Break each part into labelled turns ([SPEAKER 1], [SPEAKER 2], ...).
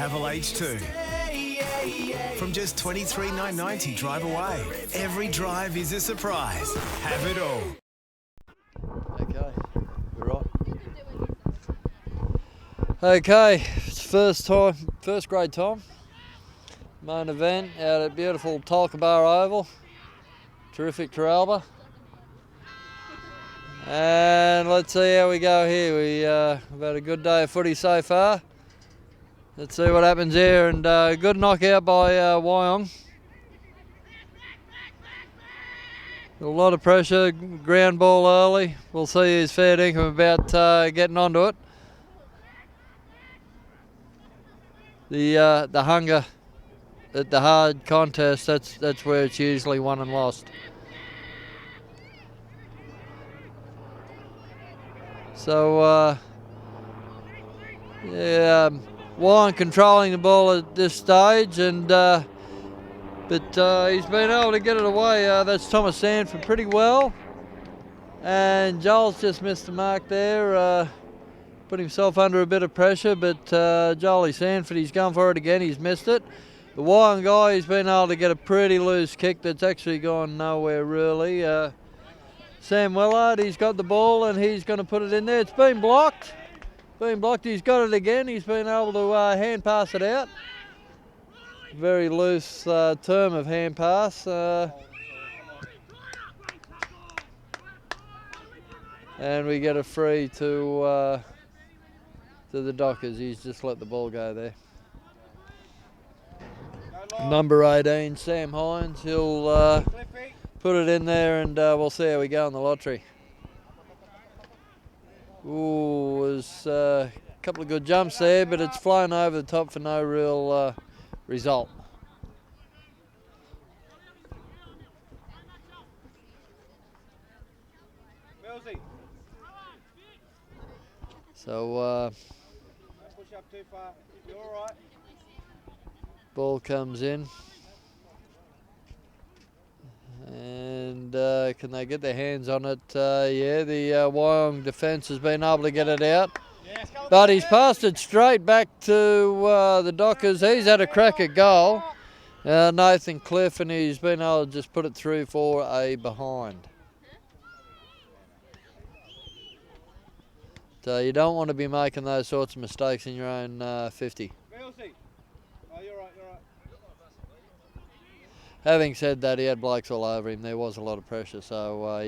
[SPEAKER 1] BDAFL H2. From just $23,990 drive away. Every drive is a surprise. Have it all.
[SPEAKER 2] Okay, we're right. Okay, it's first grade time. Main event out at beautiful Tolkabar Oval. Terrific Teralba. And let's see how we go here. We've had a good day of footy so far. Let's see what happens here. And good knockout by Wyong. A lot of pressure, ground ball early. We'll see his fair dinkum about getting onto it. The hunger at the hard contest, that's where it's usually won and lost. So, Wyong controlling the ball at this stage, and but he's been able to get it away. That's Thomas Sanford pretty well, and Joel's just missed the mark there. Put himself under a bit of pressure, but Jolie Sanford, he's gone for it again. He's missed it. The Wyong guy, he's been able to get a pretty loose kick that's actually gone nowhere really. Sam Willard, he's got the ball and he's going to put it in there. It's been blocked. He's got it again. He's been able to hand pass it out. Very loose term of hand pass. And we get a free to the Dockers. He's just let the ball go there. Number 18, Sam Hines. He'll put it in there, and we'll see how we go in the lottery. Ooh, was a couple of good jumps there, but it's flown over the top for no real result. So, ball comes in. And can they get their hands on it? Yeah, the Wyong defence has been able to get it out. But he's passed it straight back to the Dockers. He's had a crack at goal. Nathan Cliff, and he's been able to just put it through for a behind. So you don't want to be making those sorts of mistakes in your own 50. Having said that, he had blokes all over him. There was a lot of pressure, so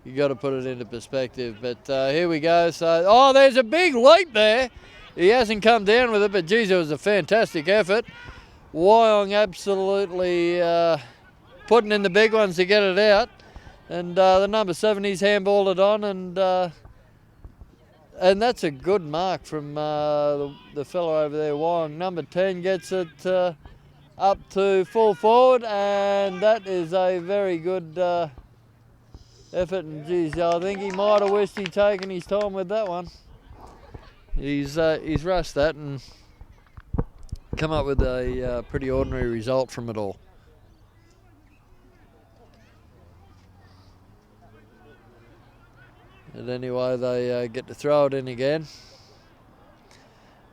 [SPEAKER 2] you got to put it into perspective. But here we go. So, there's a big leap there. He hasn't come down with it, but geez, it was a fantastic effort. Wyong absolutely putting in the big ones to get it out. And the number 7, he's handballed it on, and that's a good mark from the fellow over there, Wyong. Number 10 gets it up to full forward, and that is a very good effort. And geez, I think he might have wished he'd taken his time with that one. He's rushed that and come up with a pretty ordinary result from it all. And anyway, they get to throw it in again.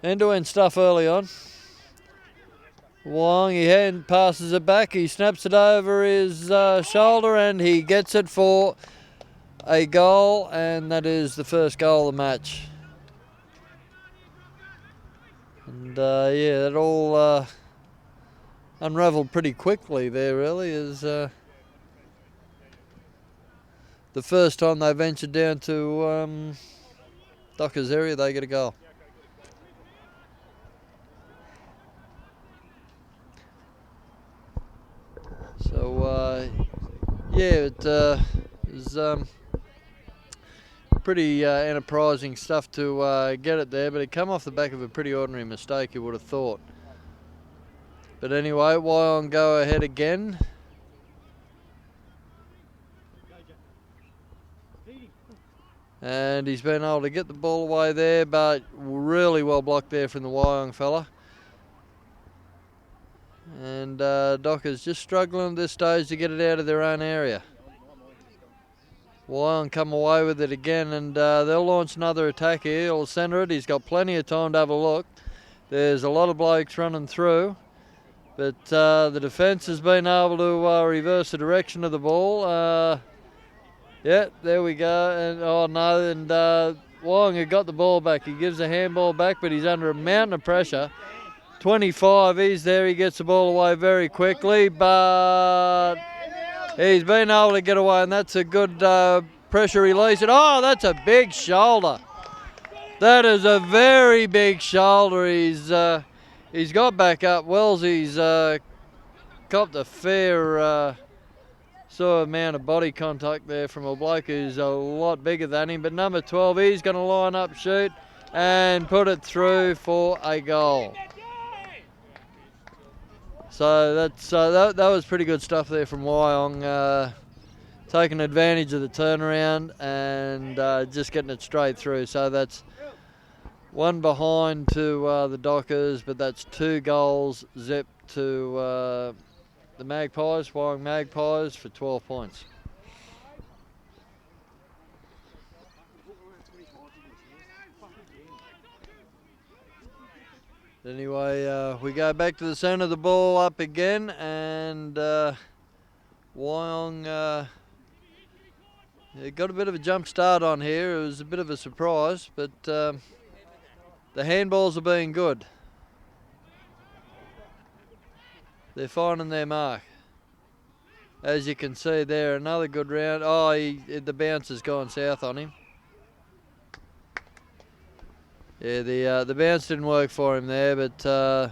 [SPEAKER 2] End-to-end stuff early on. Wyong, he hand passes it back, he snaps it over his shoulder, and he gets it for a goal, and that is the first goal of the match. And that all unravelled pretty quickly there really, as the first time they ventured down to Dockers area, they get a goal. So, it was pretty enterprising stuff to get it there, but it come off the back of a pretty ordinary mistake, you would have thought. But anyway, Wyong go ahead again. And he's been able to get the ball away there, but really well blocked there from the Wyong fella. And Dockers just struggling at this stage to get it out of their own area. Wyong come away with it again, and they'll launch another attack here. He'll centre it. He's got plenty of time to have a look. There's a lot of blokes running through, but the defence has been able to reverse the direction of the ball. Yeah, there we go. And oh no, and Wyong had got the ball back. He gives the handball back, but he's under a mountain of pressure. 25, he's there. He gets the ball away very quickly, but he's been able to get away, and that's a good pressure release. And oh, that's a big shoulder. That is a very big shoulder. He's got back up. Wellesley's copped a fair sort of amount of body contact there from a bloke who's a lot bigger than him. But number 12, he's going to line up, shoot, and put it through for a goal. So that was pretty good stuff there from Wyong, taking advantage of the turnaround and just getting it straight through. So that's one behind to the Dockers, but that's 2 goals zip to the Magpies, Wyong Magpies, for 12 points. Anyway, we go back to the centre of the ball up again, and Wyong got a bit of a jump start on here. It was a bit of a surprise, but the handballs are being good. They're finding their mark. As you can see there, another good round. Oh, the bounce has gone south on him. Yeah, the bounce didn't work for him there, but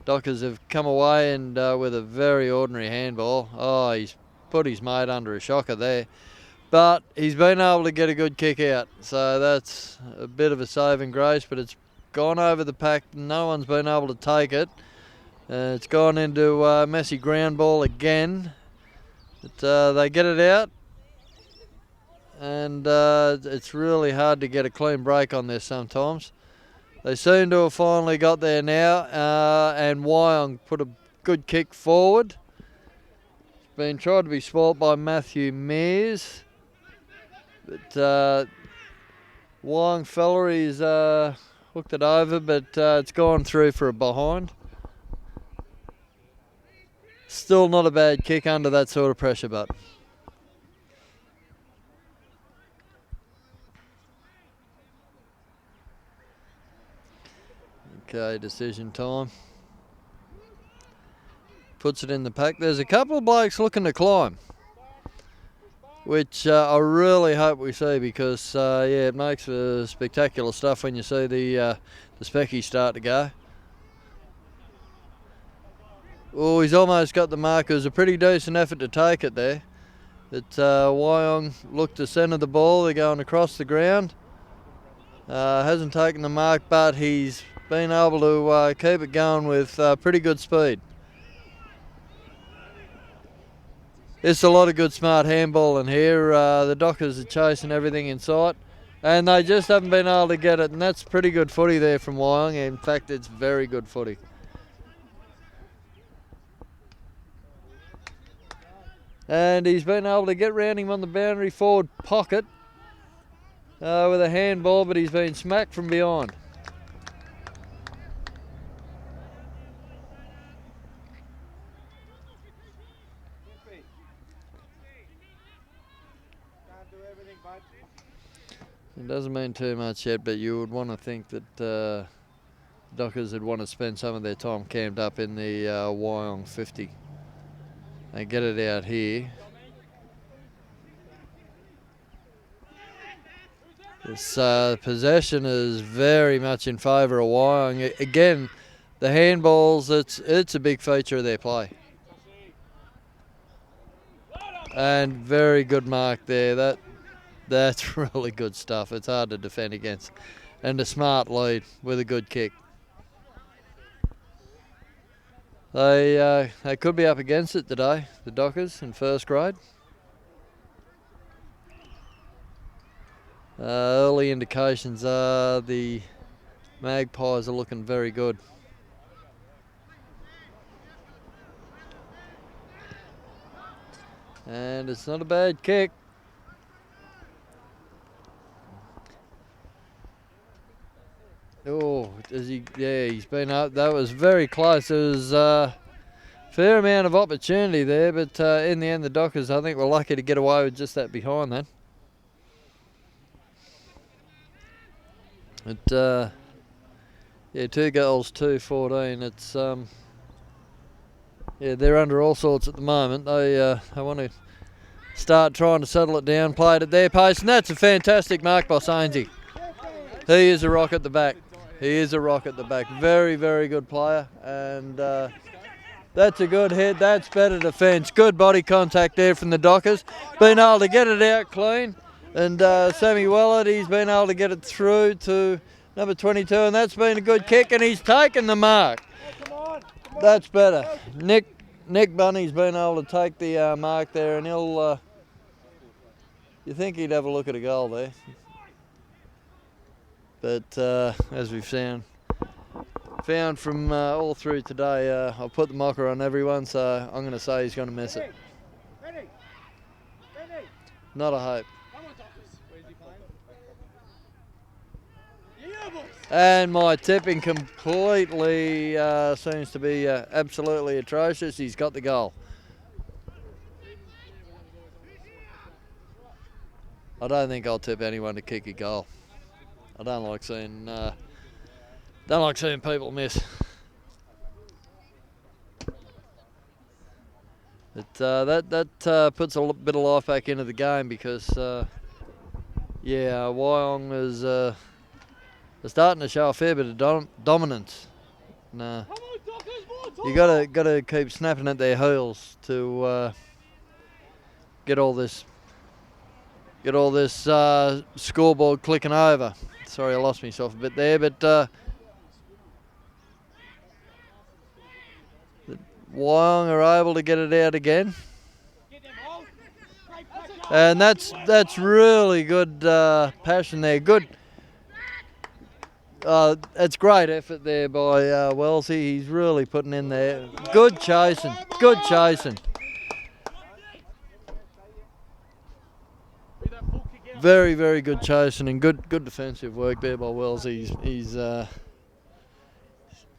[SPEAKER 2] Dockers have come away and with a very ordinary handball. Oh, he's put his mate under a shocker there. But he's been able to get a good kick out, so that's a bit of a saving grace, but it's gone over the pack. No one's been able to take it. It's gone into messy ground ball again. But they get it out, and it's really hard to get a clean break on this sometimes. They seem to have finally got there now, and Wyong put a good kick forward. It's been tried to be spoilt by Matthew Mears, but Wyong fella, he's hooked it over, but it's gone through for a behind. Still not a bad kick under that sort of pressure, but okay, decision time. Puts it in the pack. There's a couple of blokes looking to climb, which I really hope we see, because yeah, it makes for spectacular stuff when you see the speckies start to go. Oh, he's almost got the mark. It was a pretty decent effort to take it there. But Wyong looked to centre the ball. They're going across the ground. Hasn't taken the mark, but he's been able to keep it going with pretty good speed. It's a lot of good smart handball in here. The Dockers are chasing everything in sight, and they just haven't been able to get it, and that's pretty good footy there from Wyong. In fact, it's very good footy. And he's been able to get round him on the boundary forward pocket with a handball, but he's been smacked from behind. It doesn't mean too much yet, but you would want to think that Dockers would want to spend some of their time camped up in the Wyong 50. They get it out here. This possession is very much in favour of Wyong. Again, the handballs, it's a big feature of their play. And very good mark there. That's really good stuff. It's hard to defend against. And a smart lead with a good kick. They could be up against it today, the Dockers, in first grade. Early indications are the Magpies are looking very good. And it's not a bad kick. Oh, Yeah, he's been up. That was very close. There was a fair amount of opportunity there, but in the end, the Dockers, I think, were lucky to get away with just that behind then. But yeah, 2 goals, 2-14. It's yeah, they're under all sorts at the moment. They want to start trying to settle it down, play it at their pace, and that's a fantastic mark by Sainsy. He is a rock at the back. He is a rock at the back. Very, very good player, and that's a good hit. That's better defence. Good body contact there from the Dockers. Been able to get it out clean, and Sammy Wellett, he's been able to get it through to number 22, and that's been a good kick, and he's taken the mark. That's better. Nick Bunny's been able to take the mark there, and he'll. You think he'd have a look at a goal there, but as we've found from all through today, I'll put the mocker on everyone, so I'm going to say he's going to miss it. Not a hope. And my tipping completely seems to be absolutely atrocious. He's got the goal. I don't think I'll tip anyone to kick a goal. I don't like seeing people miss. But that puts a bit of life back into the game because Wyong is starting to show a fair bit of dominance. No, you gotta keep snapping at their heels to get all this scoreboard clicking over. Sorry, I lost myself a bit there, but Wyong are able to get it out again, and that's really good passion there. Good. It's great effort there by Wellesley. He's really putting in there. Good chasing. Good chasing. Very, very good chasing and good defensive work there by Wellesley. He's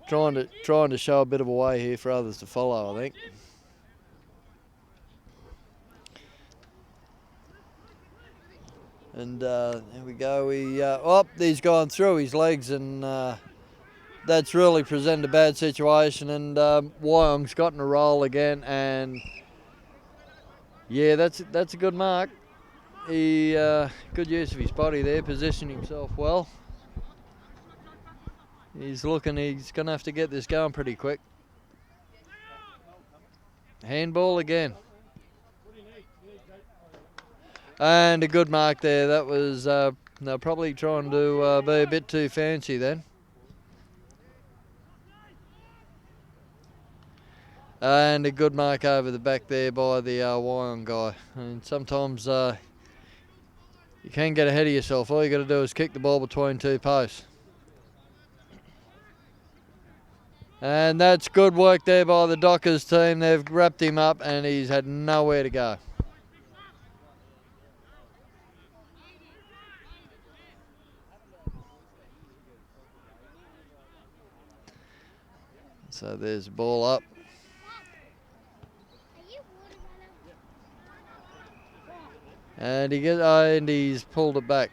[SPEAKER 2] trying to show a bit of a way here for others to follow, I think. And there we go. He's gone through his legs, and that's really presented a bad situation. And Wyong's gotten a roll again, and yeah, that's a good mark. He good use of his body there, positioning himself well. He's going to have to get this going pretty quick. Handball again. And a good mark there. That was they're probably trying to be a bit too fancy then. And a good mark over the back there by the Wyong guy. And sometimes you can get ahead of yourself. All you got to do is kick the ball between 2 posts. And that's good work there by the Dockers team. They've wrapped him up and he's had nowhere to go. So there's the ball up. And he's pulled it back.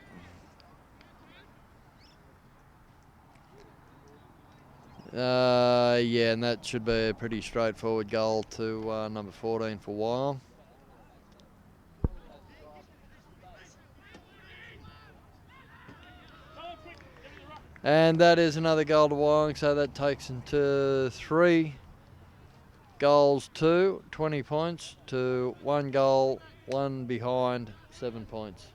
[SPEAKER 2] Yeah, and that should be a pretty straightforward goal to number 14 for Wyong. And that is another goal to Wyong, so that takes him to 3 goals, 20 points, to 1 goal, 1 behind, 7 points.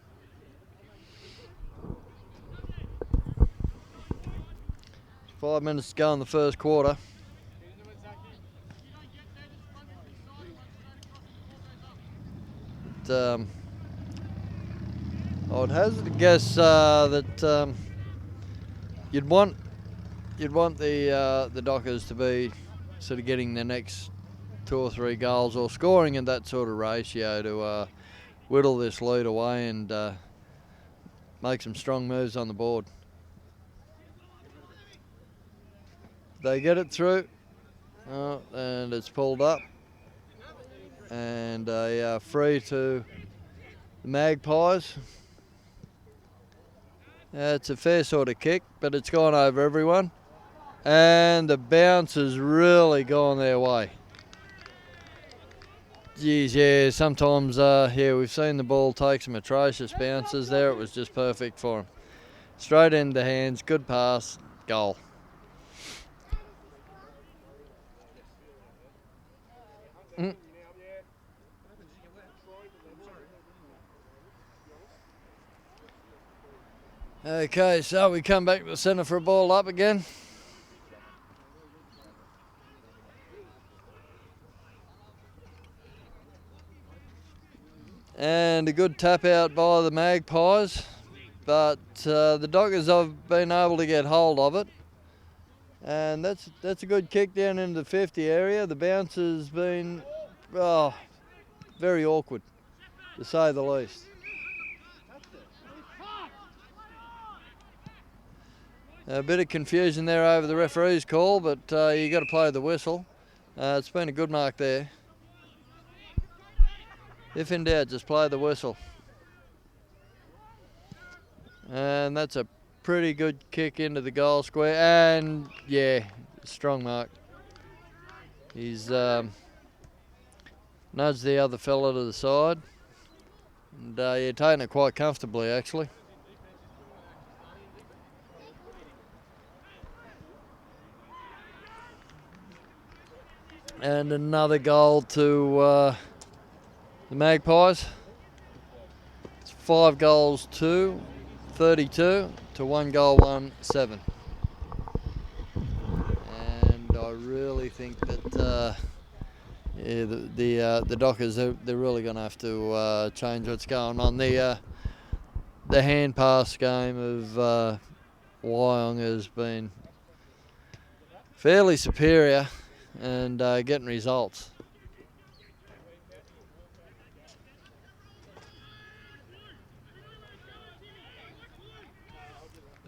[SPEAKER 2] Five minutes to go in the first quarter. But, I would hazard to guess that you'd want the Dockers to be sort of getting the next 2 or 3 goals or scoring in that sort of ratio to whittle this lead away and make some strong moves on the board. They get it through. Oh, and it's pulled up. And a free to the Magpies. It's a fair sort of kick, but it's gone over everyone. And the bounce has really gone their way. Geez, yeah, sometimes, we've seen the ball take some atrocious bounces there. It was just perfect for him. Straight into the hands, good pass, goal. Okay, so we come back to the centre for a ball up again. And a good tap out by the Magpies, but the Dockers have been able to get hold of it. And that's a good kick down into the 50 area. The bounce has been very awkward, to say the least. A bit of confusion there over the referee's call, but you got to play the whistle. It's been a good mark there. If in doubt, just play the whistle. And that's a pretty good kick into the goal square. And yeah, strong mark. He's nudged the other fella to the side. And taking it quite comfortably, actually. And another goal to the Magpies. It's 5 goals 32 to 1 goal 1-7. And I really think that the Dockers, they're really going to have to change what's going on. The hand pass game of Wyong has been fairly superior and getting results.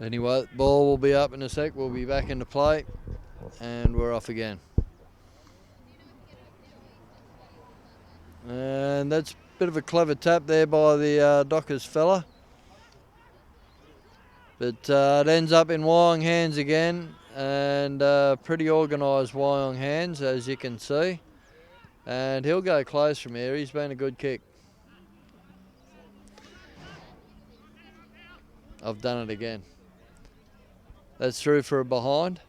[SPEAKER 2] Anyway, ball will be up in a sec. We'll be back into play and we're off again. And that's a bit of a clever tap there by the Dockers fella. But it ends up in Wyong hands again, and pretty organised Wyong hands, as you can see. And he'll go close from here. He's been a good kick. I've done it again. That's through for a behind.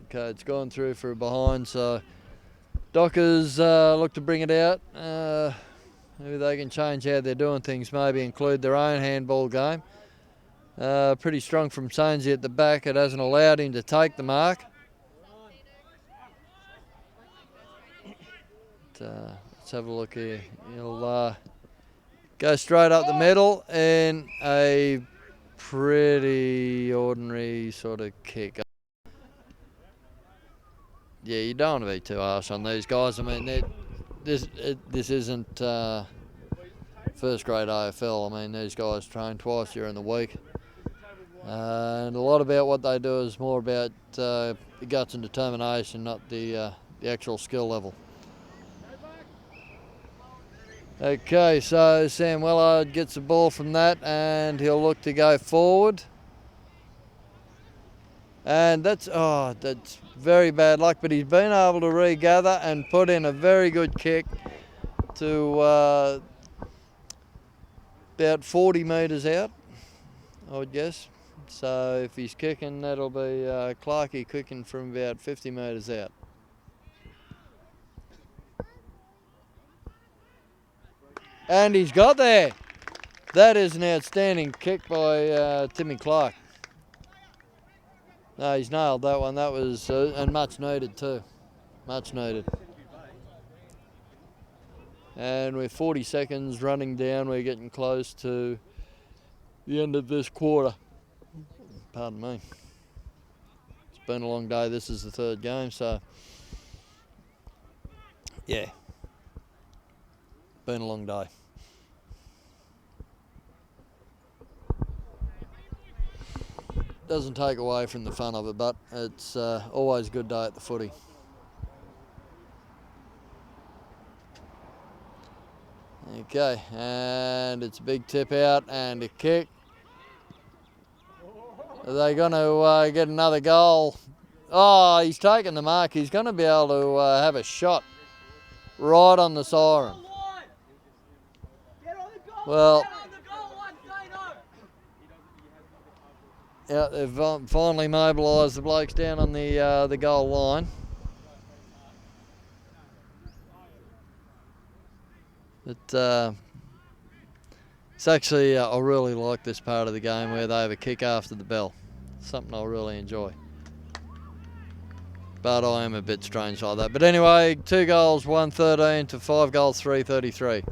[SPEAKER 2] Okay, it's gone through for a behind, so Dockers look to bring it out. Maybe they can change how they're doing things, maybe include their own handball game. Pretty strong from Sainsy at the back. It hasn't allowed him to take the mark. But, let's have a look here. He'll go straight up the middle in a pretty ordinary sort of kick. Yeah, you don't want to be too harsh on these guys. I mean, this isn't first grade AFL. I mean, these guys train twice during the week. And a lot about what they do is more about the guts and determination, not the actual skill level. Okay, so Sam Wellard gets the ball from that and he'll look to go forward. And that's very bad luck, but he's been able to regather and put in a very good kick to about 40 metres out, I would guess. So if he's kicking, that'll be Clarkey kicking from about 50 metres out. And he's got there. That is an outstanding kick by Timmy Clark. No, he's nailed that one. That was, and much needed too. Much needed. And we're 40 seconds running down. We're getting close to the end of this quarter. Pardon me. It's been a long day. This is the third game, so yeah. Been a long day. doesn't take away from the fun of it, but it's always a good day at the footy. Okay, and it's a big tip out and a kick. Are they going to get another goal? Oh, he's taken the mark. He's going to be able to have a shot right on the siren. Well, yeah, they've finally mobilised the blokes down on the goal line. But it's actually, I really like this part of the game where they have a kick after the bell. Something I really enjoy. But I am a bit strange like that. But anyway, 2 goals, 113 to 5 goals, 333.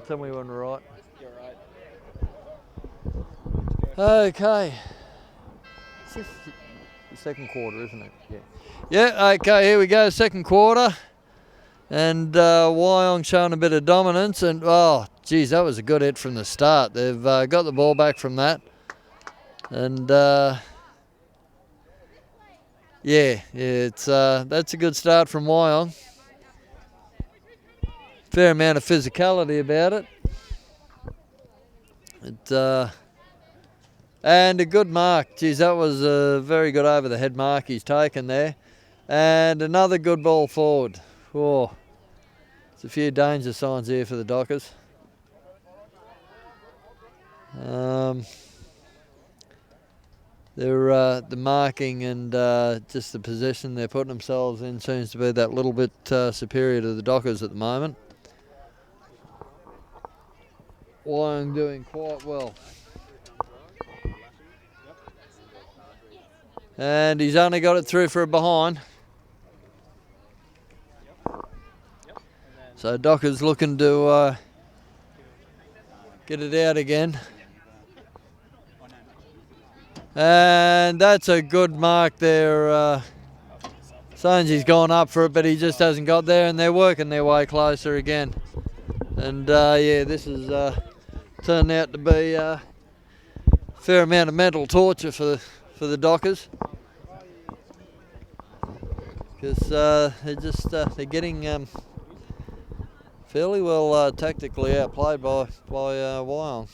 [SPEAKER 2] Tell me when we're right.
[SPEAKER 3] You're right.
[SPEAKER 2] Okay. It's the second quarter, isn't it? Yeah. Yeah, okay, here we go, second quarter. And Wyong showing a bit of dominance. And, oh, geez, that was a good hit from the start. They've got the ball back from that. And, it's that's a good start from Wyong. Fair amount of physicality about it. And a good mark. Geez, that was a very good over the head mark he's taken there. And another good ball forward. Oh, there's a few danger signs here for the Dockers. The marking and just the position they're putting themselves in seems to be that little bit superior to the Dockers at the moment. Wyong doing quite well. And he's only got it through for a behind. So Dockers looking to get it out again. And that's a good mark there. Sanji's gone up for it, but he just hasn't got there, and they're working their way closer again. And this has turned out to be a fair amount of mental torture for the Dockers, because they're getting fairly well tactically outplayed by Wyong.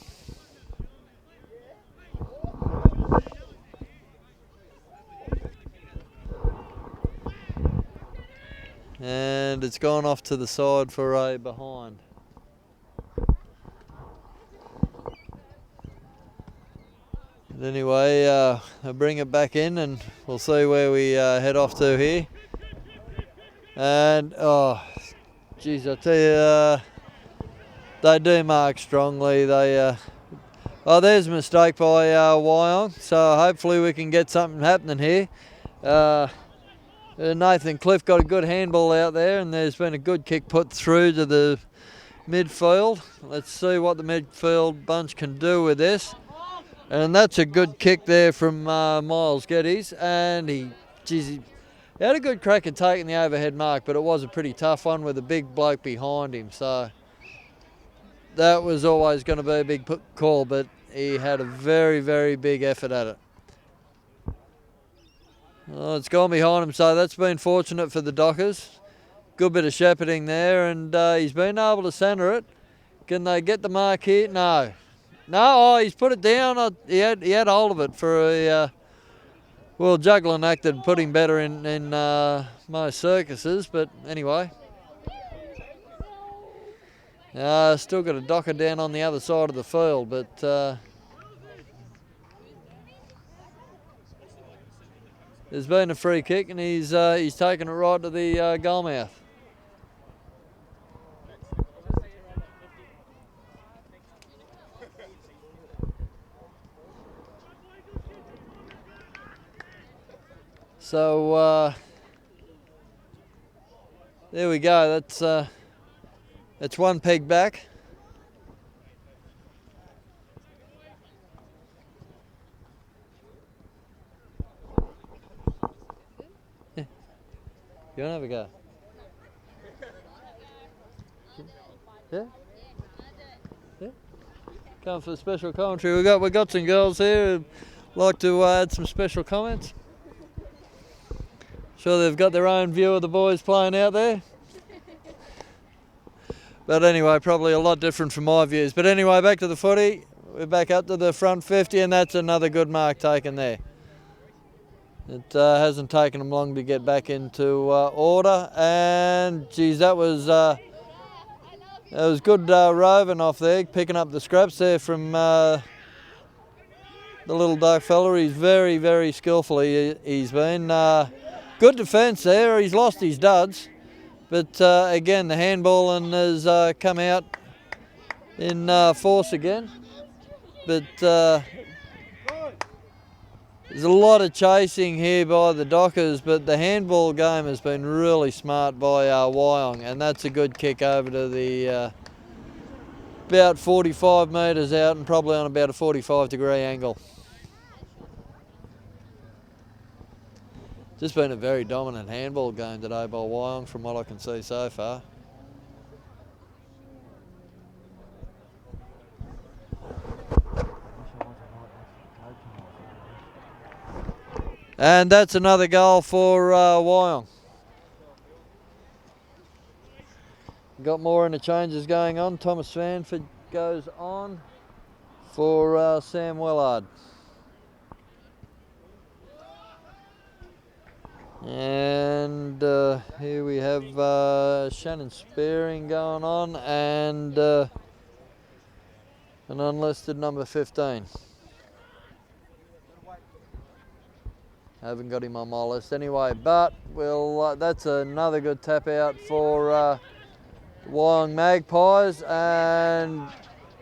[SPEAKER 2] And it's gone off to the side for a behind. But anyway, I'll bring it back in and we'll see where we head off to here. And, oh, geez, I tell you, they do mark strongly. There's a mistake by Wyong, so hopefully we can get something happening here. Nathan Cliff got a good handball out there, and there's been a good kick put through to the midfield. Let's see what the midfield bunch can do with this. And that's a good kick there from Miles Geddes, and he had a good crack at taking the overhead mark, but it was a pretty tough one with a big bloke behind him. So that was always going to be a big call, but he had a very, very big effort at it. Well, it's gone behind him, so that's been fortunate for the Dockers. Good bit of shepherding there, and he's been able to centre it. Can they get the mark here? No. He's put it down. He had hold of it for a juggling act that put him better in most circuses, but anyway. Still got a Docker down on the other side of the field, but there's been a free kick, and he's taken it right to the goal mouth. So there we go. That's one peg back. You want to have a go? Yeah? Yeah? Come for the special commentary. We got some girls here who'd like to add some special comments. Sure they've got their own view of the boys playing out there. But anyway, probably a lot different from my views. But anyway, back to the footy. We're back up to the front 50, and that's another good mark taken there. It hasn't taken them long to get back into order. And, geez, that was good roving off there, picking up the scraps there from the little dark fella. He's very, very skillful. He's been. Good defence there. He's lost his duds. But again, the handballing has come out in force again. But there's a lot of chasing here by the Dockers, but the handball game has been really smart by Wyong, and that's a good kick over to the about 45 metres out and probably on about a 45-degree angle. Just been a very dominant handball game today by Wyong from what I can see so far. And that's another goal for Wyong. Got more interchanges going on. Thomas Svanford goes on for Sam Willard. And here we have Shannon Spearing going on and an unlisted number 15. I haven't got him on my list anyway, but we'll, that's another good tap out for Wyong Magpies, and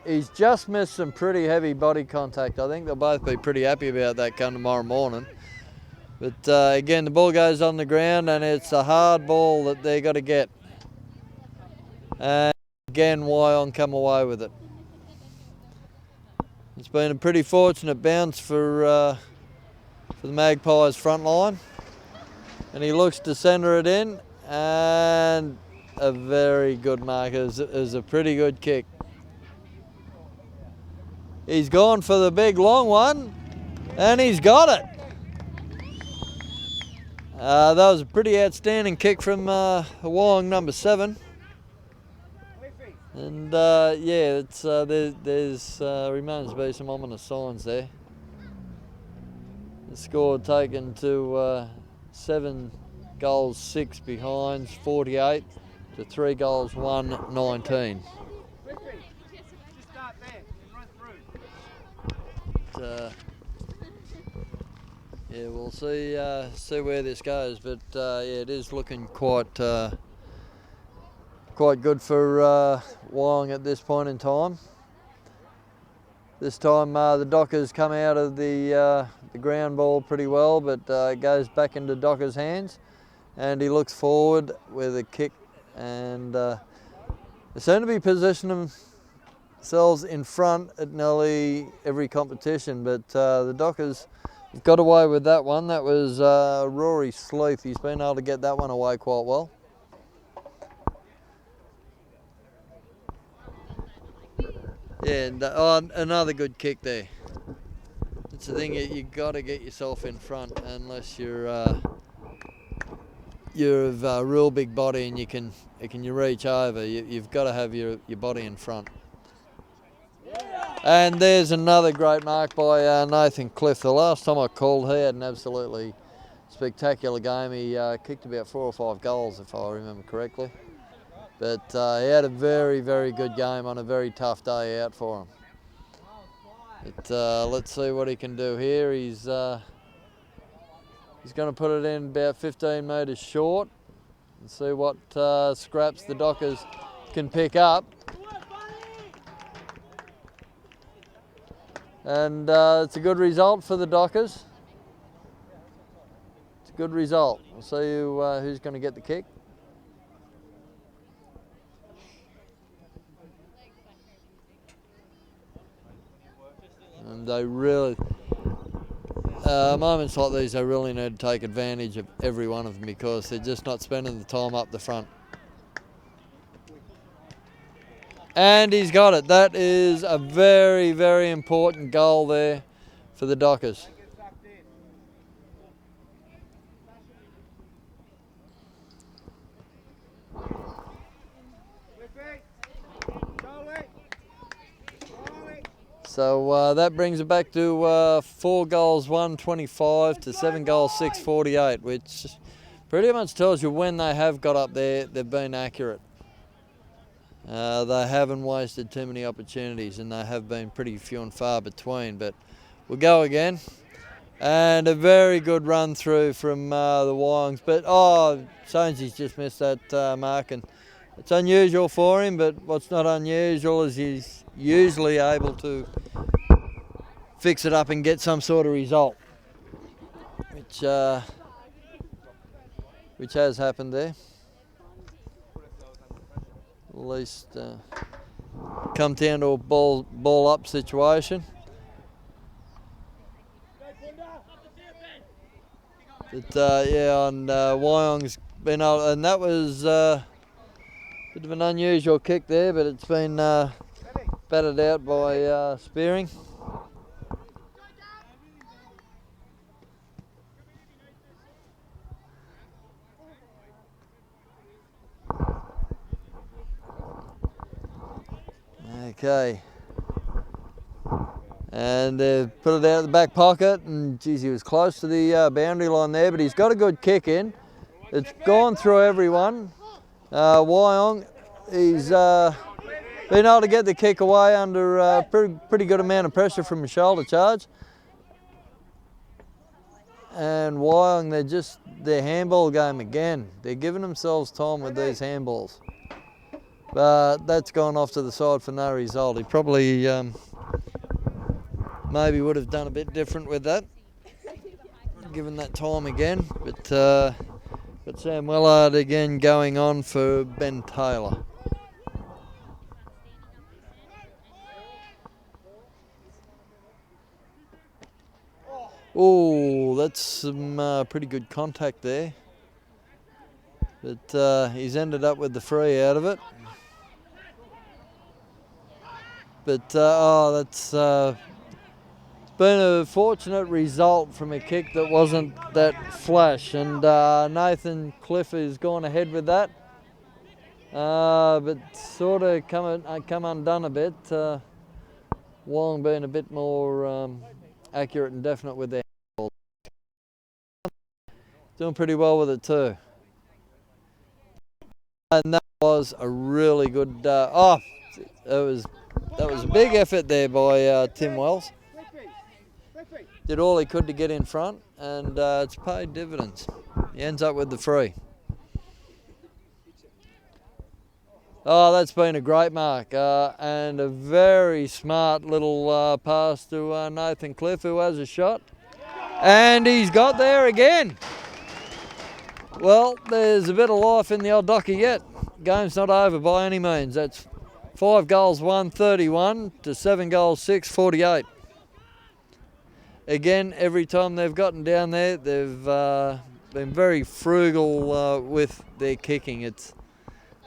[SPEAKER 2] he's just missed some pretty heavy body contact. I think they'll both be pretty happy about that come tomorrow morning. But again, the ball goes on the ground and it's a hard ball that they got to get. And again, Wyong come away with it. It's been a pretty fortunate bounce for the Magpies front line. And he looks to centre it in, and a very good mark. It was a pretty good kick. He's gone for the big long one, and he's got it. That was a pretty outstanding kick from Wyong number 7. And yeah, it's there's remains to be some ominous signs there. The score taken to 7 goals 6 behinds, 48 to 3 goals 1, 19. Yeah, we'll see where this goes, but yeah, it is looking quite good for Wyong at this point in time. This time the Dockers come out of the ground ball pretty well, but it goes back into Dockers' hands, and he looks forward with a kick, and they seem to be positioning themselves in front at nearly every competition, but the Dockers got away with that one. That was Rory Sleeth. He's been able to get that one away quite well. Yeah, and another good kick there. It's the thing, you got to get yourself in front unless you're of a real big body and you can reach over. You've got to have your body in front. And there's another great mark by Nathan Cliff. The last time I called, he had an absolutely spectacular game. He kicked about 4 or 5 goals, if I remember correctly. But he had a very, very good game on a very tough day out for him. But let's see what he can do here. He's going to put it in about 15 metres short and see what scraps the Dockers can pick up. And it's a good result for the Dockers. It's a good result. We'll see who's going to get the kick. And they really, moments like these, they really need to take advantage of every one of them because they're just not spending the time up the front. And he's got it. That is a very, very important goal there for the Dockers. So that brings it back to 4 goals 125 to 7 goals 648, which pretty much tells you when they have got up there, they've been accurate. They haven't wasted too many opportunities, and they have been pretty few and far between. But we'll go again. And a very good run through from the Wyongs. But, Sonesy's just missed that mark. And it's unusual for him, but what's not unusual is he's usually able to fix it up and get some sort of result, which has happened there. At least come down to a ball up situation. But on Wyong's been able, and that was a bit of an unusual kick there, but it's been batted out by Spearing. Okay. And they've put it out of the back pocket, and geez, he was close to the boundary line there, but he's got a good kick in. It's gone through everyone. Wyong, he's been able to get the kick away under a pretty good amount of pressure from a shoulder charge. And Wyong, their handball game again. They're giving themselves time with these handballs. But that's gone off to the side for no result. He probably maybe would have done a bit different with that, given that time again. But Sam Willard again going on for Ben Taylor. Oh, that's some pretty good contact there. But he's ended up with the free out of it. But that's been a fortunate result from a kick that wasn't that flash, and Nathan Cliff has gone ahead with that, but sort of come undone a bit. Wyong being a bit more accurate and definite with their handball. Doing pretty well with it too. And that was a really good. That was a big effort there by Tim Wells. Did all he could to get in front, and it's paid dividends. He ends up with the free. Oh, that's been a great mark, and a very smart little pass to Nathan Cliff, who has a shot. And he's got there again. Well, there's a bit of life in the old docky yet. Game's not over by any means. That's 5 goals 131 to 7 goals 648. Again, every time they've gotten down there, they've been very frugal with their kicking.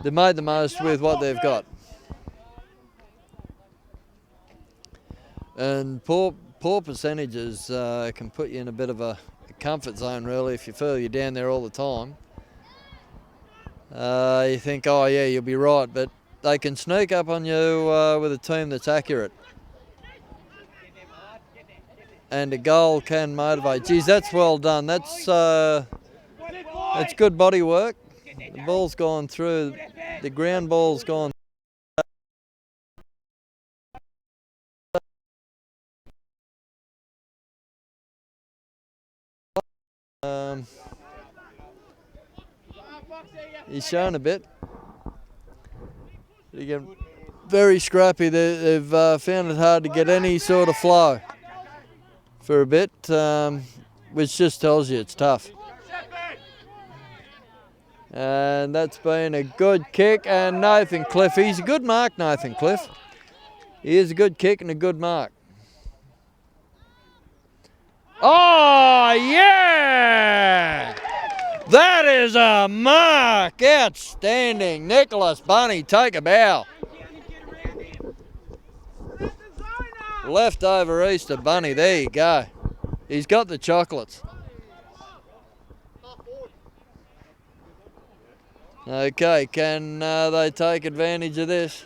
[SPEAKER 2] They've made the most with what they've got. And poor percentages can put you in a bit of a comfort zone, really, if you feel you're down there all the time. You think, oh yeah, you'll be right, but they can sneak up on you with a team that's accurate. And a goal can motivate. Geez, that's well done. That's good body work. The ball's gone through. The ground ball's gone. He's shown a bit. Again, very scrappy. They've found it hard to get any sort of flow for a bit, which just tells you it's tough. And that's been a good kick, and Nathan Cliff, he's a good mark, Nathan Cliff. He is a good kick and a good mark. Oh, yeah! That is a mark! Outstanding. Nicholas Bunny, take a bow. Leftover Easter bunny. There you go. He's got the chocolates. Okay, can they take advantage of this?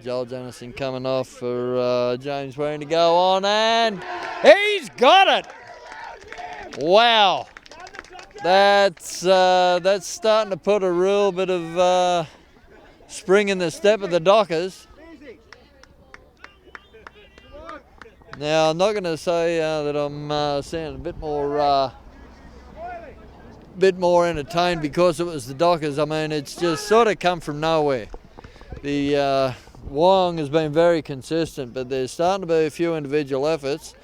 [SPEAKER 2] Joel Jennison coming off for James Wyong to go on, and he's got it! Wow. That's starting to put a real bit of spring in the step of the Dockers. Now, I'm not going to say that I'm sounding a bit more entertained because it was the Dockers. I mean, it's just sort of come from nowhere. The Wyong has been very consistent, but there's starting to be a few individual efforts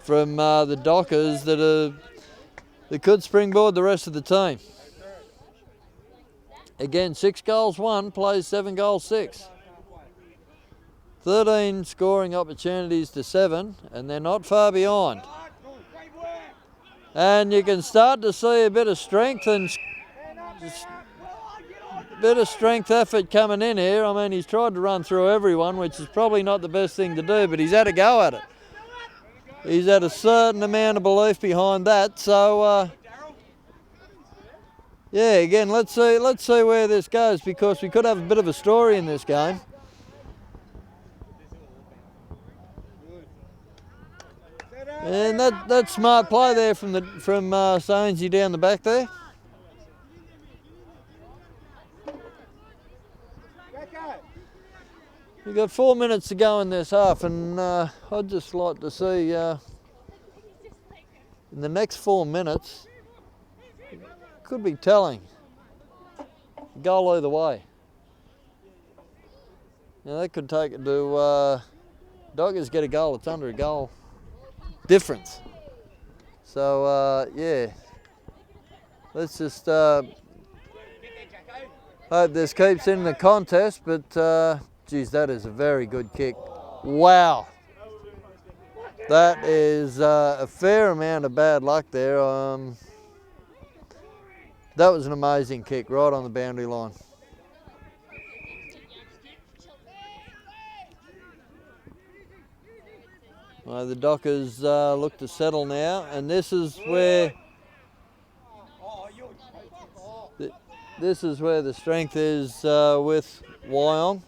[SPEAKER 2] from the Dockers that could springboard the rest of the team. Again, 6 goals 1 plays 7 goals 6. 13 scoring opportunities to 7, and they're not far behind. And you can start to see a bit of strength effort coming in here. I mean, he's tried to run through everyone, which is probably not the best thing to do, but he's had a go at it. He's had a certain amount of belief behind that. So, yeah, again, let's see where this goes, because we could have a bit of a story in this game. And that's smart play there from Sainsy down the back there. We've got 4 minutes to go in this half, and I'd just like to see in the next 4 minutes, could be telling. Goal either way. Now that could take it to Doggers get a goal. It's under a goal difference. So yeah, let's just hope this keeps in the contest. But geez, that is a very good kick. Wow, that is a fair amount of bad luck there. That was an amazing kick right on the boundary line. Well, the Dockers look to settle now, and this is where the strength is with Wyong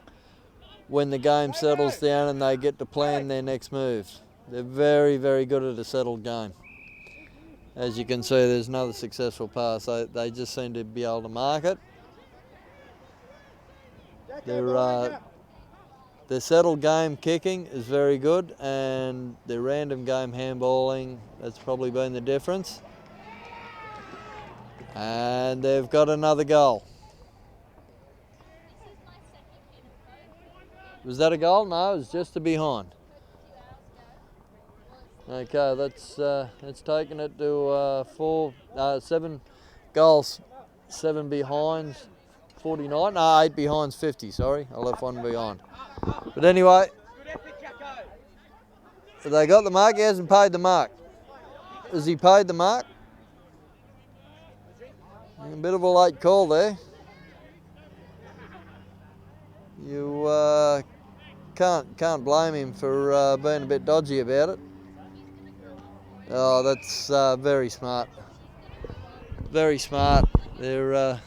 [SPEAKER 2] when the game settles down and they get to plan their next moves. They're very, very good at a settled game. As you can see, there's another successful pass. They just seem to be able to mark it. Their settled game kicking is very good, and their random game handballing, that's probably been the difference. And they've got another goal. Was that a goal? No, it was just a behind. Okay, that's taken it to 7 goals, 7 behinds, 49. No, 8 behinds, 50. Sorry, I left 1 behind. But anyway, they got the mark. He hasn't paid the mark. Has he paid the mark? A bit of a late call there. You can't blame him for being a bit dodgy about it. Oh, that's very smart. Very smart. They're.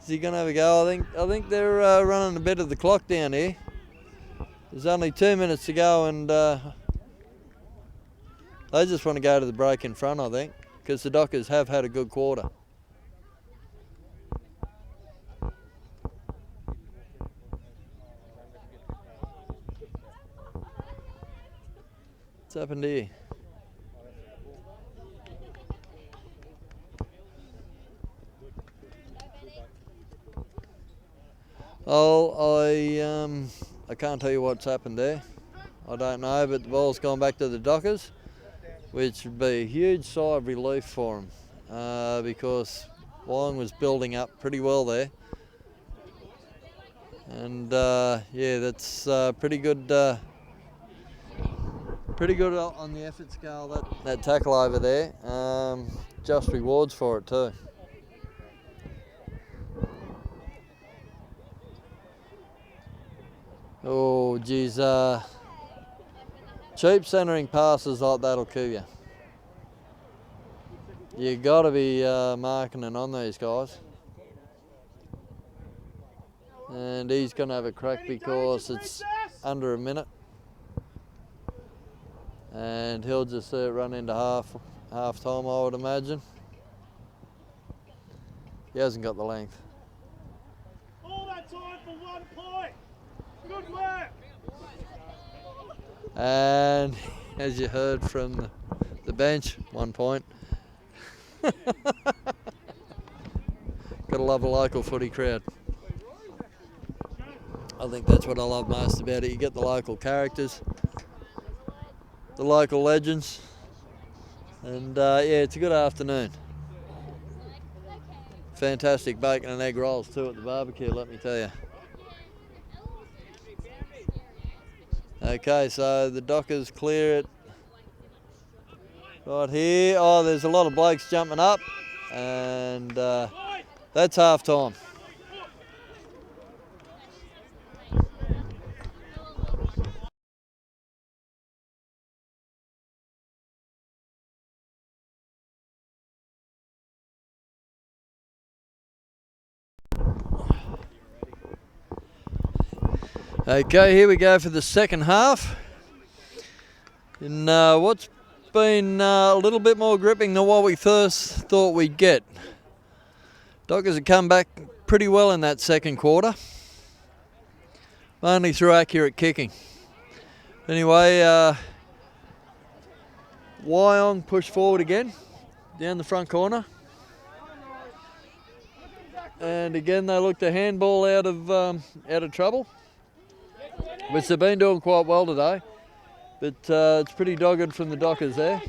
[SPEAKER 2] Is he going to have a go? I think they're running a bit of the clock down here. There's only 2 minutes to go, and they just want to go to the break in front, I think, because the Dockers have had a good quarter. What's happened here? Oh, I can't tell you what's happened there. I don't know, but the ball's gone back to the Dockers, which would be a huge sigh of relief for them, because Wyong was building up pretty well there. And yeah, that's pretty good on the effort scale, that tackle over there. Just rewards for it too. Oh, geez. Cheap centering passes like that'll kill you. You got to be marking it on these guys. And he's going to have a crack because it's under a minute. And he'll just run into half time, I would imagine. He hasn't got the length.
[SPEAKER 3] All that time for 1 point. Good work.
[SPEAKER 2] And as you heard from the bench, 1 point. Gotta love a local footy crowd. I think that's what I love most about it. You get the local characters, the local legends, and yeah, it's a good afternoon. Fantastic bacon and egg rolls too at the barbecue, let me tell you. Okay, so the Dockers clear it right here. Oh, there's a lot of blokes jumping up, and that's half time. Okay, here we go for the second half. In what's been a little bit more gripping than what we first thought we'd get. Dockers have come back pretty well in that second quarter, mainly through accurate kicking. Anyway, Wyong pushed forward again, down the front corner. And again, they looked a handball out of trouble, which they've been doing quite well today. But it's pretty dogged from the Dockers there.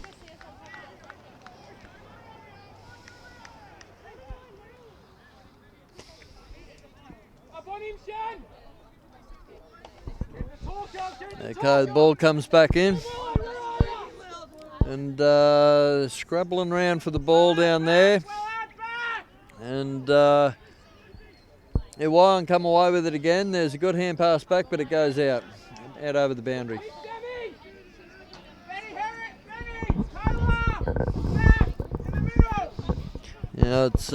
[SPEAKER 2] Okay, the ball comes back in. And scrabbling around for the ball down there. And Wyong come away with it again. There's a good hand pass back, but it goes out over the boundary. Yeah, it's.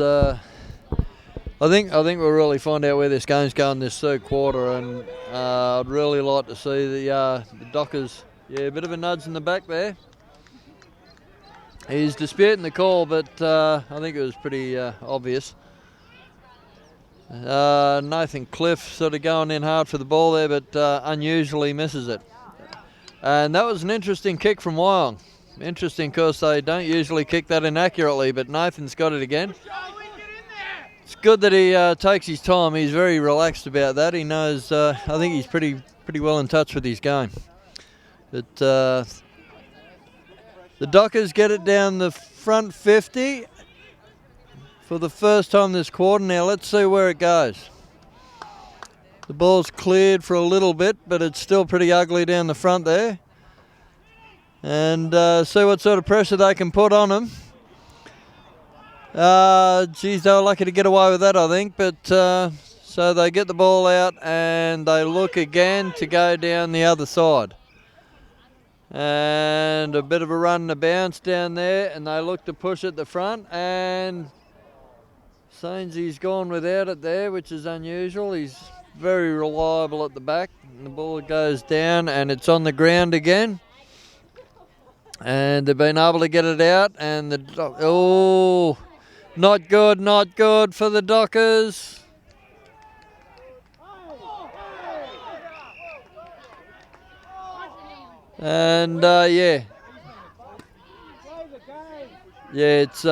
[SPEAKER 2] I think we'll really find out where this game's going this third quarter, and I'd really like to see the Dockers. Yeah, a bit of a nudge in the back there. He's disputing the call, but I think it was pretty obvious. Nathan Cliff sort of going in hard for the ball there, but unusually misses it. And that was an interesting kick from Wyong. Interesting because they don't usually kick that inaccurately, but Nathan's got it again. It's good that he takes his time. He's very relaxed about that. He knows, I think he's pretty well in touch with his game. But the Dockers get it down the front 50 for the first time this quarter. Now let's see where it goes. The ball's cleared for a little bit, but it's still pretty ugly down the front there. And see what sort of pressure they can put on them. Geez, they were lucky to get away with that, I think. But so they get the ball out and they look again to go down the other side. And a bit of a run and a bounce down there, and they look to push at the front. And Sainzy's gone without it there, which is unusual. He's very reliable at the back. And the ball goes down and it's on the ground again. And they've been able to get it out, and not good for the Dockers. And yeah, it's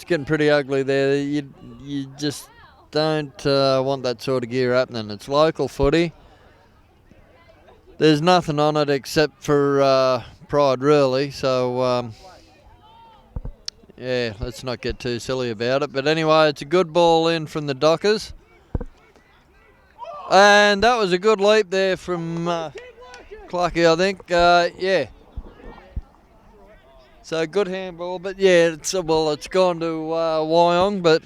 [SPEAKER 2] getting pretty ugly there. You just don't want that sort of gear happening. It's local footy. There's nothing on it except for pride, really. So yeah, let's not get too silly about it. But anyway, it's a good ball in from the Dockers. And that was a good leap there from Clarkie, I think. Yeah. So good handball, but yeah, it's gone to Wyong, but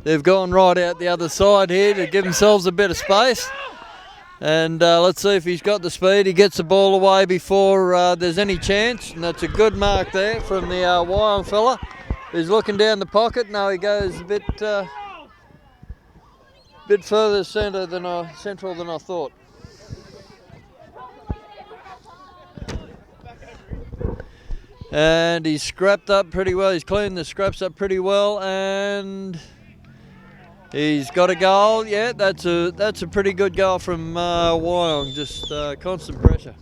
[SPEAKER 2] they've gone right out the other side here to give themselves a bit of space. And let's see if he's got the speed. He gets the ball away before there's any chance. And that's a good mark there from the Wyong fella. He's looking down the pocket. No, he goes a bit further central than I thought. And he's scrapped up pretty well. He's cleaned the scraps up pretty well, and he's got a goal. Yeah, that's a pretty good goal from Wyong. Just constant pressure.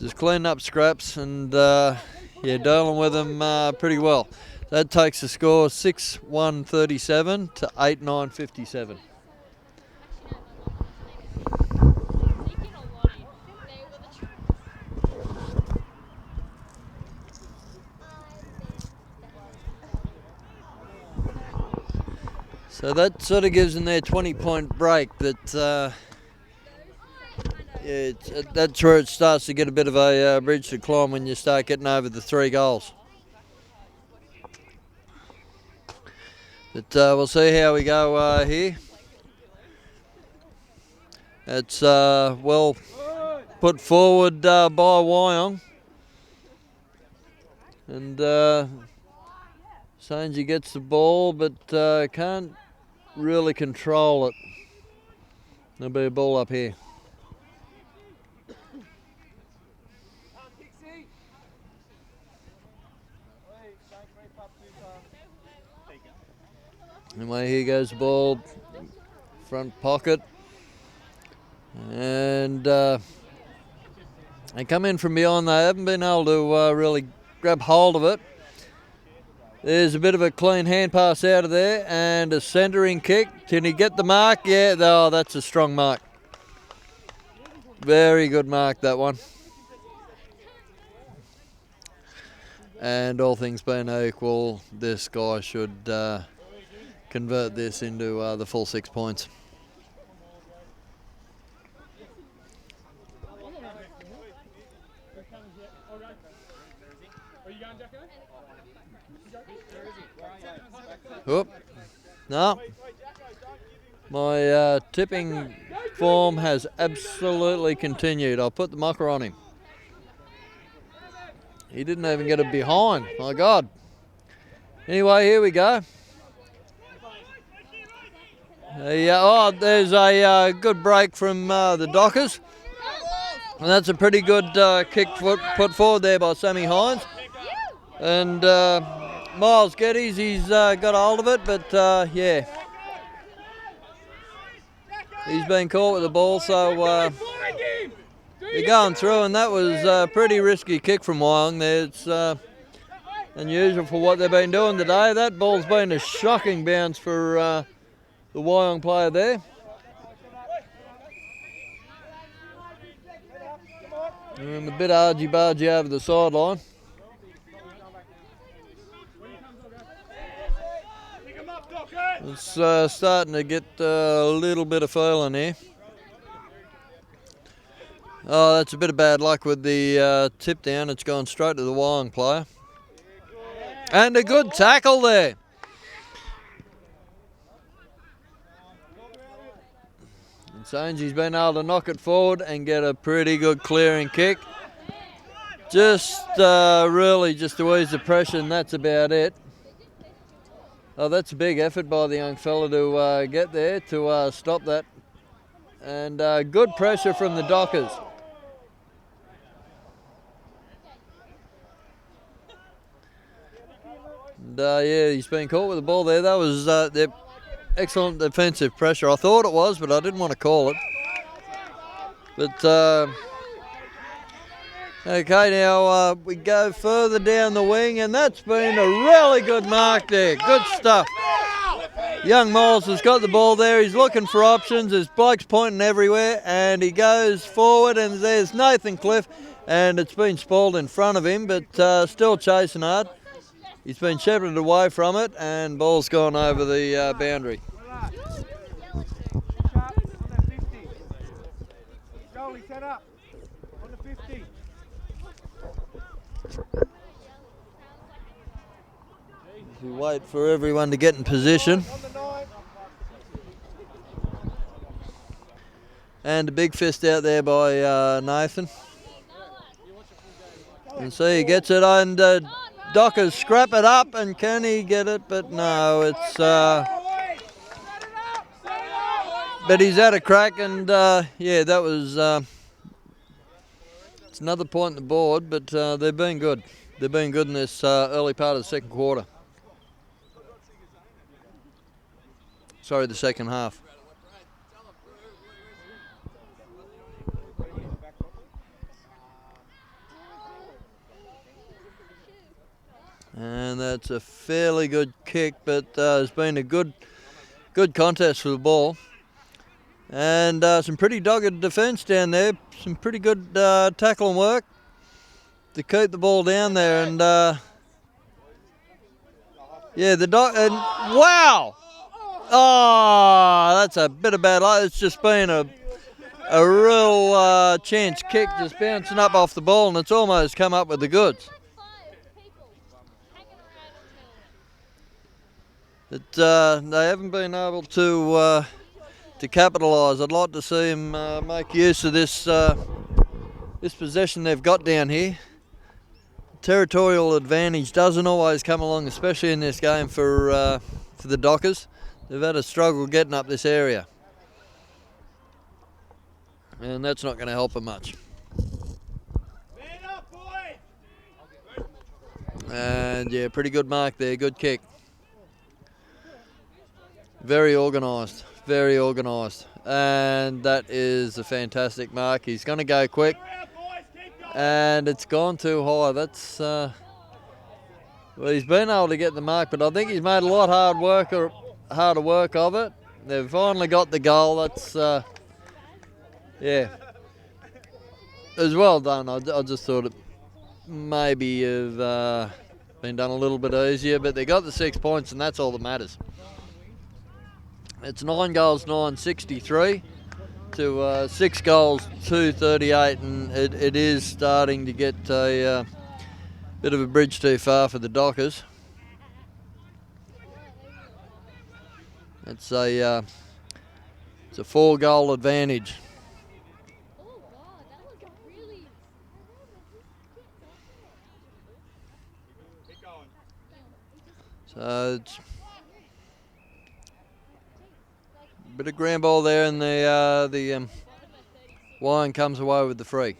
[SPEAKER 2] Just cleaning up scraps and yeah, dealing with them pretty well. That takes the score 6-1-37 to 8-9-57. So that sort of gives them their 20-point break. That yeah, that's where it starts to get a bit of a bridge to climb when you start getting over the 3 goals. But we'll see how we go here. It's well put forward by Wyong. And Sanji gets the ball, but can't really control it. There'll be a ball up here. Anyway, here goes the ball, front pocket. And they come in from behind. They haven't been able to really grab hold of it. There's a bit of a clean hand pass out of there and a centering kick. Can he get the mark? Yeah, oh, that's a strong mark. Very good mark, that one. And all things being equal, this guy should convert this into the full 6 points. Oop. No. My tipping form has absolutely continued. I'll put the mucker on him. He didn't even get it behind. My God. Anyway, here we go. Oh, there's a good break from the Dockers. And that's a pretty good kick put forward there by Sammy Hines. And Miles Geddes, he's got hold of it, but yeah. He's been caught with the ball, so they're going through, and that was a pretty risky kick from Wyong there. It's unusual for what they've been doing today. That ball's been a shocking bounce for the Wyong player there. And a bit argy-bargy over the sideline. It's starting to get a little bit of feeling here. Oh, that's a bit of bad luck with the tip down. It's gone straight to the Wyong player. And a good tackle there. And Sanji's been able to knock it forward and get a pretty good clearing kick. Just really just to ease the pressure, and that's about it. Oh, that's a big effort by the young fella to get there to stop that. And good pressure from the Dockers. And yeah, he's been caught with the ball there. That was their excellent defensive pressure. I thought it was, but I didn't want to call it. But okay, now we go further down the wing, and that's been a really good mark there. Good stuff. Young Miles has got the ball there. He's looking for options. There's blokes pointing everywhere, and he goes forward, and there's Nathan Cliff, and it's been spoiled in front of him, but still chasing hard. He's been shepherded away from it, and ball's gone over the boundary.
[SPEAKER 3] Goalie set up on the 50.
[SPEAKER 2] We wait for everyone to get in position. And a big fist out there by Nathan. And see, he gets it, and Dockers scrap it up, and can he get it? But no, it's... but he's had a crack, and yeah, that was... it's another point on the board, but they've been good. They've been good in this early part of the second quarter. Sorry, the second half. And that's a fairly good kick, but it's been a good contest for the ball. And some pretty dogged defence down there. Some pretty good tackling work to keep the ball down there. And yeah, and wow! Oh, that's a bit of bad luck. It's just been a real chance kick, just bouncing up off the ball, and it's almost come up with the goods. But they haven't been able to capitalise. I'd like to see them make use of this this possession they've got down here. Territorial advantage doesn't always come along, especially in this game for the Dockers. They've had a struggle getting up this area, and that's not going to help them much. And yeah, pretty good mark there, good kick. Very organised, very organised. And that is a fantastic mark. He's going to go quick. And it's gone too high. That's, well, he's been able to get the mark, but I think he's made a lot harder work of it. They've finally got the goal. That's, yeah. It was well done. I just thought it maybe have been done a little bit easier, but they got the 6 points, and that's all that matters. It's 9 goals, 963 to 6 goals, 238, and it is starting to get a bit of a bridge too far for the Dockers. It's a 4-goal advantage. So it's a bit of ground ball there, and the Wyong comes away with the free.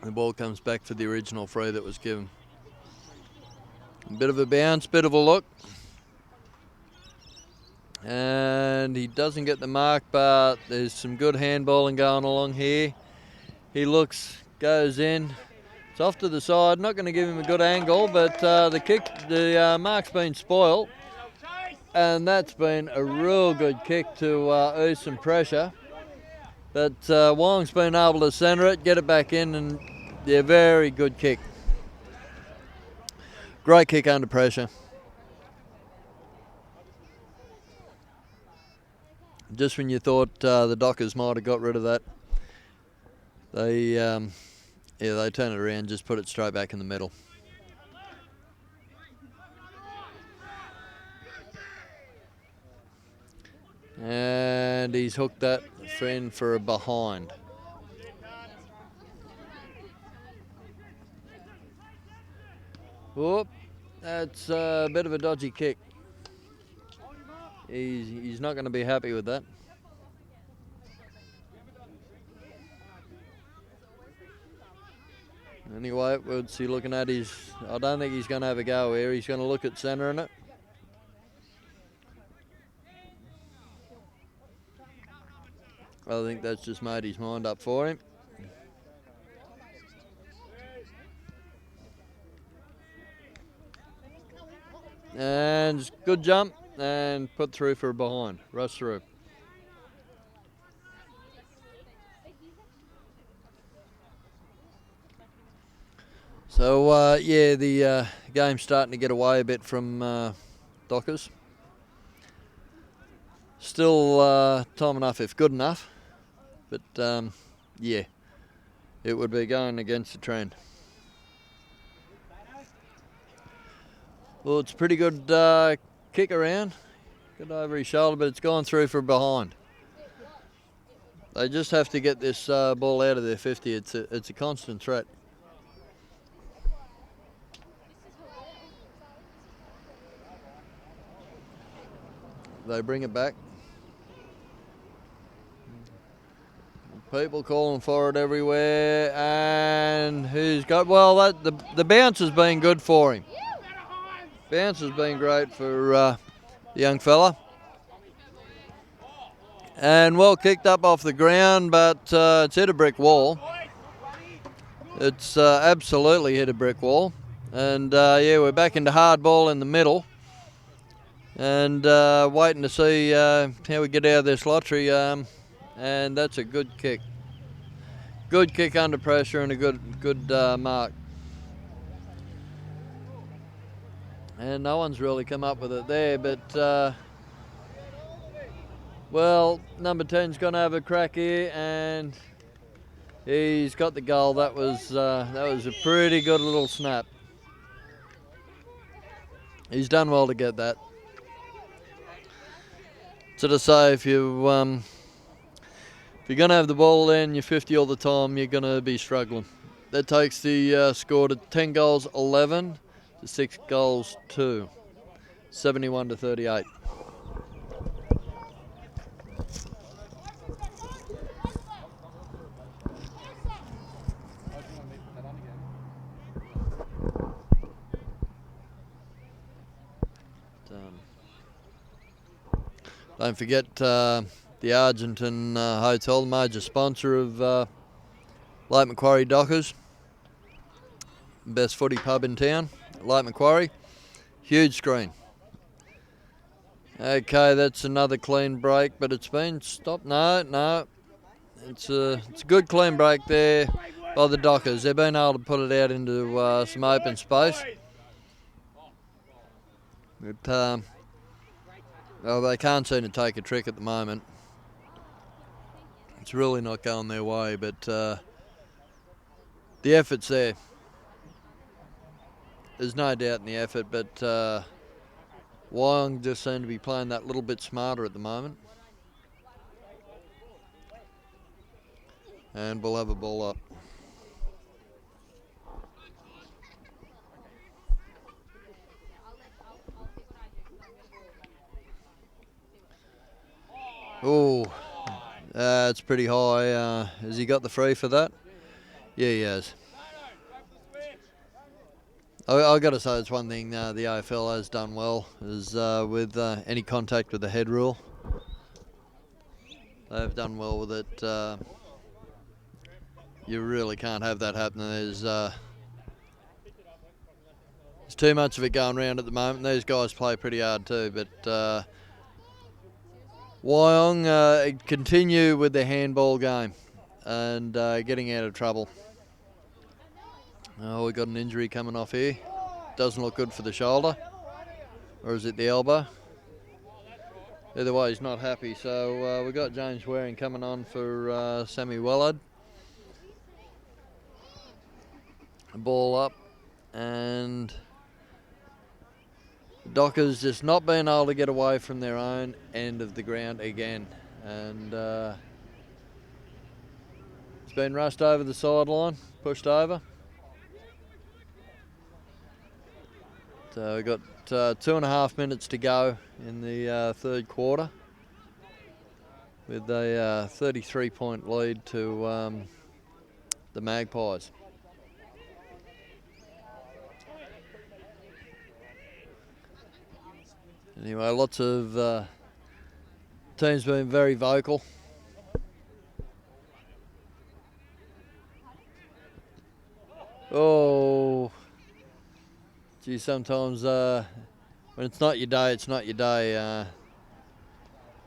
[SPEAKER 2] The ball comes back for the original free that was given. A bit of a bounce, bit of a look. And he doesn't get the mark, but there's some good handballing going along here. He looks, goes in. It's off to the side, not going to give him a good angle, but the mark's been spoiled. And that's been a real good kick to ease some pressure. But Wyong's been able to centre it, get it back in, and yeah, very good kick. Great kick under pressure. Just when you thought the Dockers might have got rid of that, they turn it around, just put it straight back in the middle. And he's hooked that in for a behind. Whoop, that's a bit of a dodgy kick. He's not going to be happy with that. Anyway, what's he looking at? I don't think he's going to have a go here. He's going to look at centering it. I think that's just made his mind up for him. And good jump and put through for a behind. Rush through. So, yeah, the game's starting to get away a bit from Dockers. Still time enough if good enough. But, yeah, it would be going against the trend. Well, it's a pretty good kick around. Got over his shoulder, but it's gone through for behind. They just have to get this ball out of their 50. It's a constant threat. They bring it back. People calling for it everywhere, and who's got, well, the bounce has been good for him. Bounce has been great for the young fella. And well kicked up off the ground, but it's hit a brick wall. It's absolutely hit a brick wall. And yeah, we're back into hard ball in the middle. And waiting to see how we get out of this lottery. And that's a good kick. Good kick under pressure and a good mark. And no one's really come up with it there, but well, number 10's going to have a crack here, and he's got the goal. That was a pretty good little snap. He's done well to get that. So to say, if you're going to have the ball in your 50 all the time, you're going to be struggling. That takes the score to 10 goals 11 to 6 goals 2, 71 to 38. Don't forget the Argenton Hotel, the major sponsor of Lake Macquarie Dockers. Best footy pub in town, Lake Macquarie. Huge screen. Okay, that's another clean break, but it's been stopped. No. It's a good clean break there by the Dockers. They've been able to put it out into some open space. But well, they can't seem to take a trick at the moment. It's really not going their way, but the effort's there. There's no doubt in the effort, but Wyong just seem to be playing that little bit smarter at the moment. And we'll have a ball up. Oh, it's pretty high. Has he got the free for that? Yeah, he has. I've got to say, it's one thing the AFL has done well is with any contact with the head rule. They've done well with it. You really can't have that happen. There's too much of it going around at the moment. These guys play pretty hard too, but Wyong continue with their handball game and getting out of trouble. Oh, we've got an injury coming off here. Doesn't look good for the shoulder. Or is it the elbow? Either way, he's not happy. So we've got James Waring coming on for Sammy Wellard. Ball up, and Dockers just not being able to get away from their own end of the ground again. And it's been rushed over the sideline, pushed over. So we've got 2.5 minutes to go in the third quarter with a 33-point lead to the Magpies. Anyway, lots of teams being very vocal. Oh, gee, sometimes when it's not your day, it's not your day.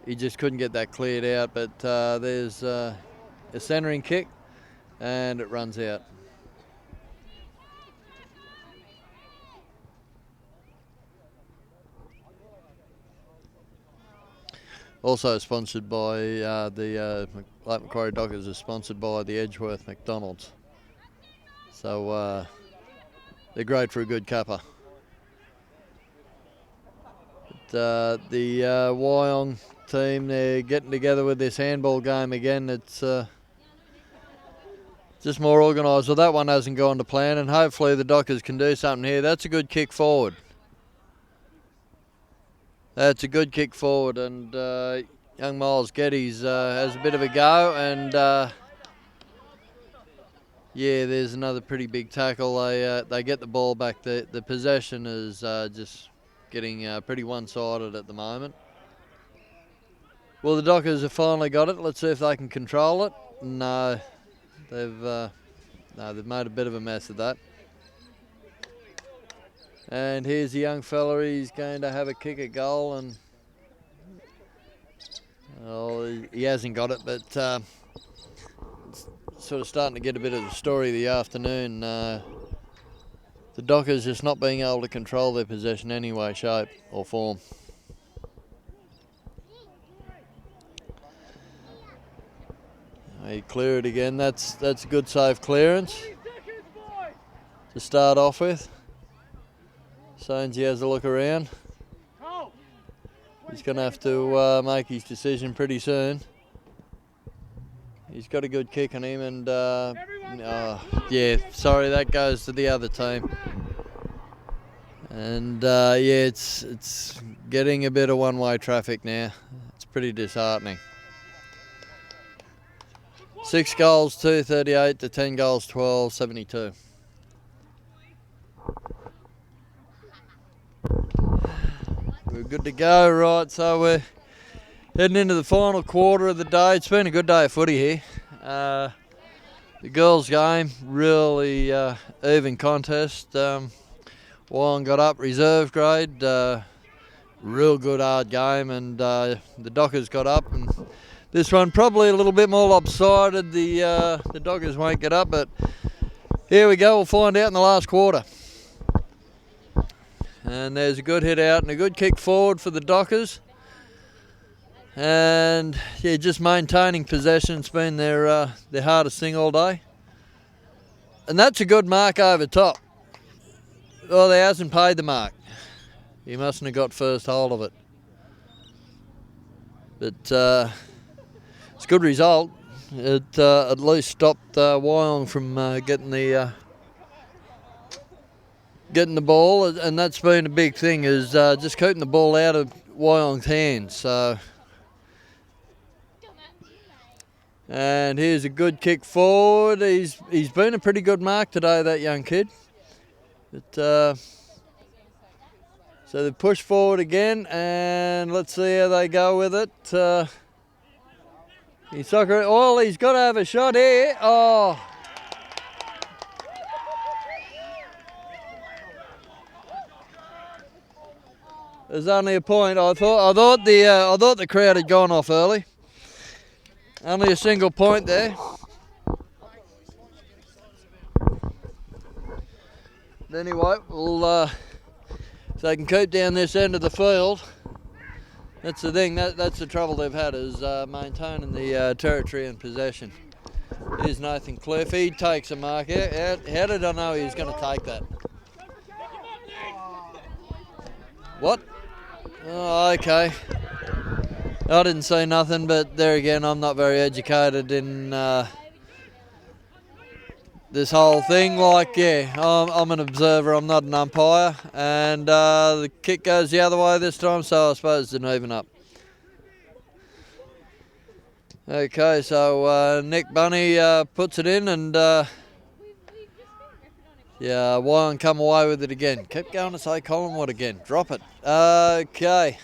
[SPEAKER 2] He just couldn't get that cleared out, but there's a centering kick and it runs out. Also sponsored by the Lake Macquarie Dockers is sponsored by the Edgeworth McDonald's. So they're great for a good cuppa. the Wyong team, they're getting together with this handball game again. It's just more organised. Well, that one hasn't gone to plan, and hopefully the Dockers can do something here. That's a good kick forward. That's a good kick forward, and young Miles Geddes has a bit of a go, and yeah, there's another pretty big tackle. They get the ball back. The possession is just getting pretty one-sided at the moment. Well, the Dockers have finally got it. Let's see if they can control it. No, they've made a bit of a mess of that. And here's the young fella. He's going to have a kick at goal, and he hasn't got it, but it's sort of starting to get a bit of the story of the afternoon. The Dockers just not being able to control their possession any way, shape or form. He clear it again. That's a good safe clearance to start off with. Sonesy has a look around. He's going to have to make his decision pretty soon. He's got a good kick on him, and yeah, sorry, that goes to the other team. And yeah, it's getting a bit of one-way traffic now. It's pretty disheartening. 6 goals, 238 to 10 goals, 12, 72. We're good to go, right? So we're heading into the final quarter of the day. It's been a good day of footy here. The girls' game, really even contest. Wyong got up reserve grade, real good hard game, and the Dockers got up, and this one probably a little bit more lopsided. The Dockers won't get up, but here we go. We'll find out in the last quarter. And there's a good hit out and a good kick forward for the Dockers. And yeah, just maintaining possession's been their hardest thing all day. And that's a good mark over top. Well, he hasn't paid the mark. He mustn't have got first hold of it. But it's a good result. It at least stopped Wyong from getting the ball, and that's been a big thing, is just keeping the ball out of Wyong's hands. So, and here's a good kick forward. He's been a pretty good mark today, that young kid. But, so they push forward again, and let's see how they go with it. He's got to have a shot here. Oh. There's only a point. I thought the crowd had gone off early. Only a single point there. Anyway, we'll if they can keep down this end of the field. That's the thing. That's the trouble they've had, is maintaining the territory and possession. Here's Nathan Cliff. He takes a mark. How did I know he was going to take that? What? Oh, okay. I didn't see nothing, but there again, I'm not very educated in this whole thing. Like, yeah, I'm an observer, I'm not an umpire, and the kick goes the other way this time, so I suppose it's an even up. Okay, so Nick Bunny puts it in, and yeah, Wyong come away with it again. Keep going to say Collingwood again. Drop it. Okay.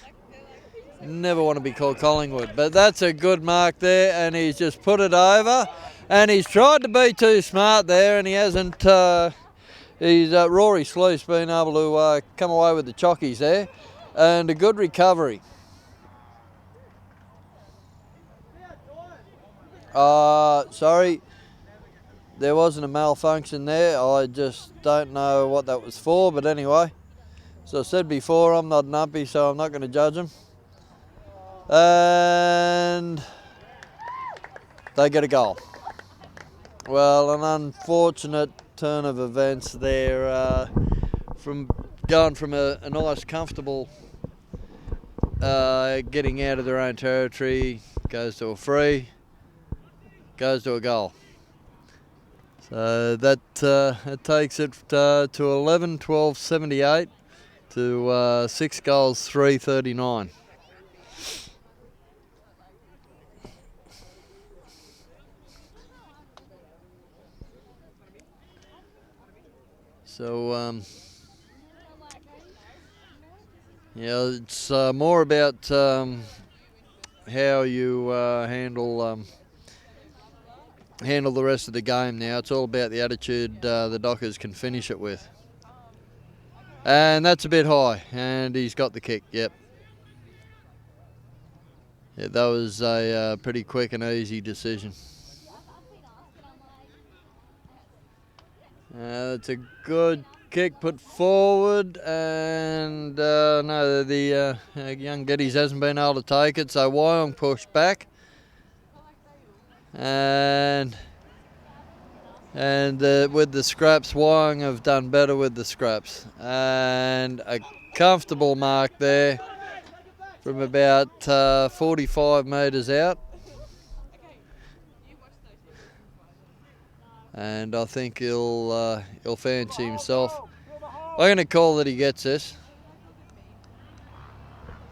[SPEAKER 2] Never want to be called Collingwood, but that's a good mark there, and he's just put it over, and he's tried to be too smart there, and he hasn't. Rory Sluice been able to come away with the chockies there, and a good recovery. Sorry. There wasn't a malfunction there. I just don't know what that was for, but anyway. So I said before, I'm not an umpy, so I'm not going to judge them. And they get a goal. Well, an unfortunate turn of events there, from going from a nice, comfortable getting out of their own territory, goes to a free, goes to a goal. So that takes it to 11-12-78 to 6 goals, 3-39. So, yeah, it's more about how you handle the rest of the game now. It's all about the attitude the Dockers can finish it with. And that's a bit high, and he's got the kick, yep. Yeah, that was a pretty quick and easy decision. It's a good kick put forward, and no, the young Geddes hasn't been able to take it, so Wyong pushed back. And with the scraps, Wyong have done better with the scraps. And a comfortable mark there from about 45 metres out. And I think he'll fancy himself. I'm going to call that he gets this.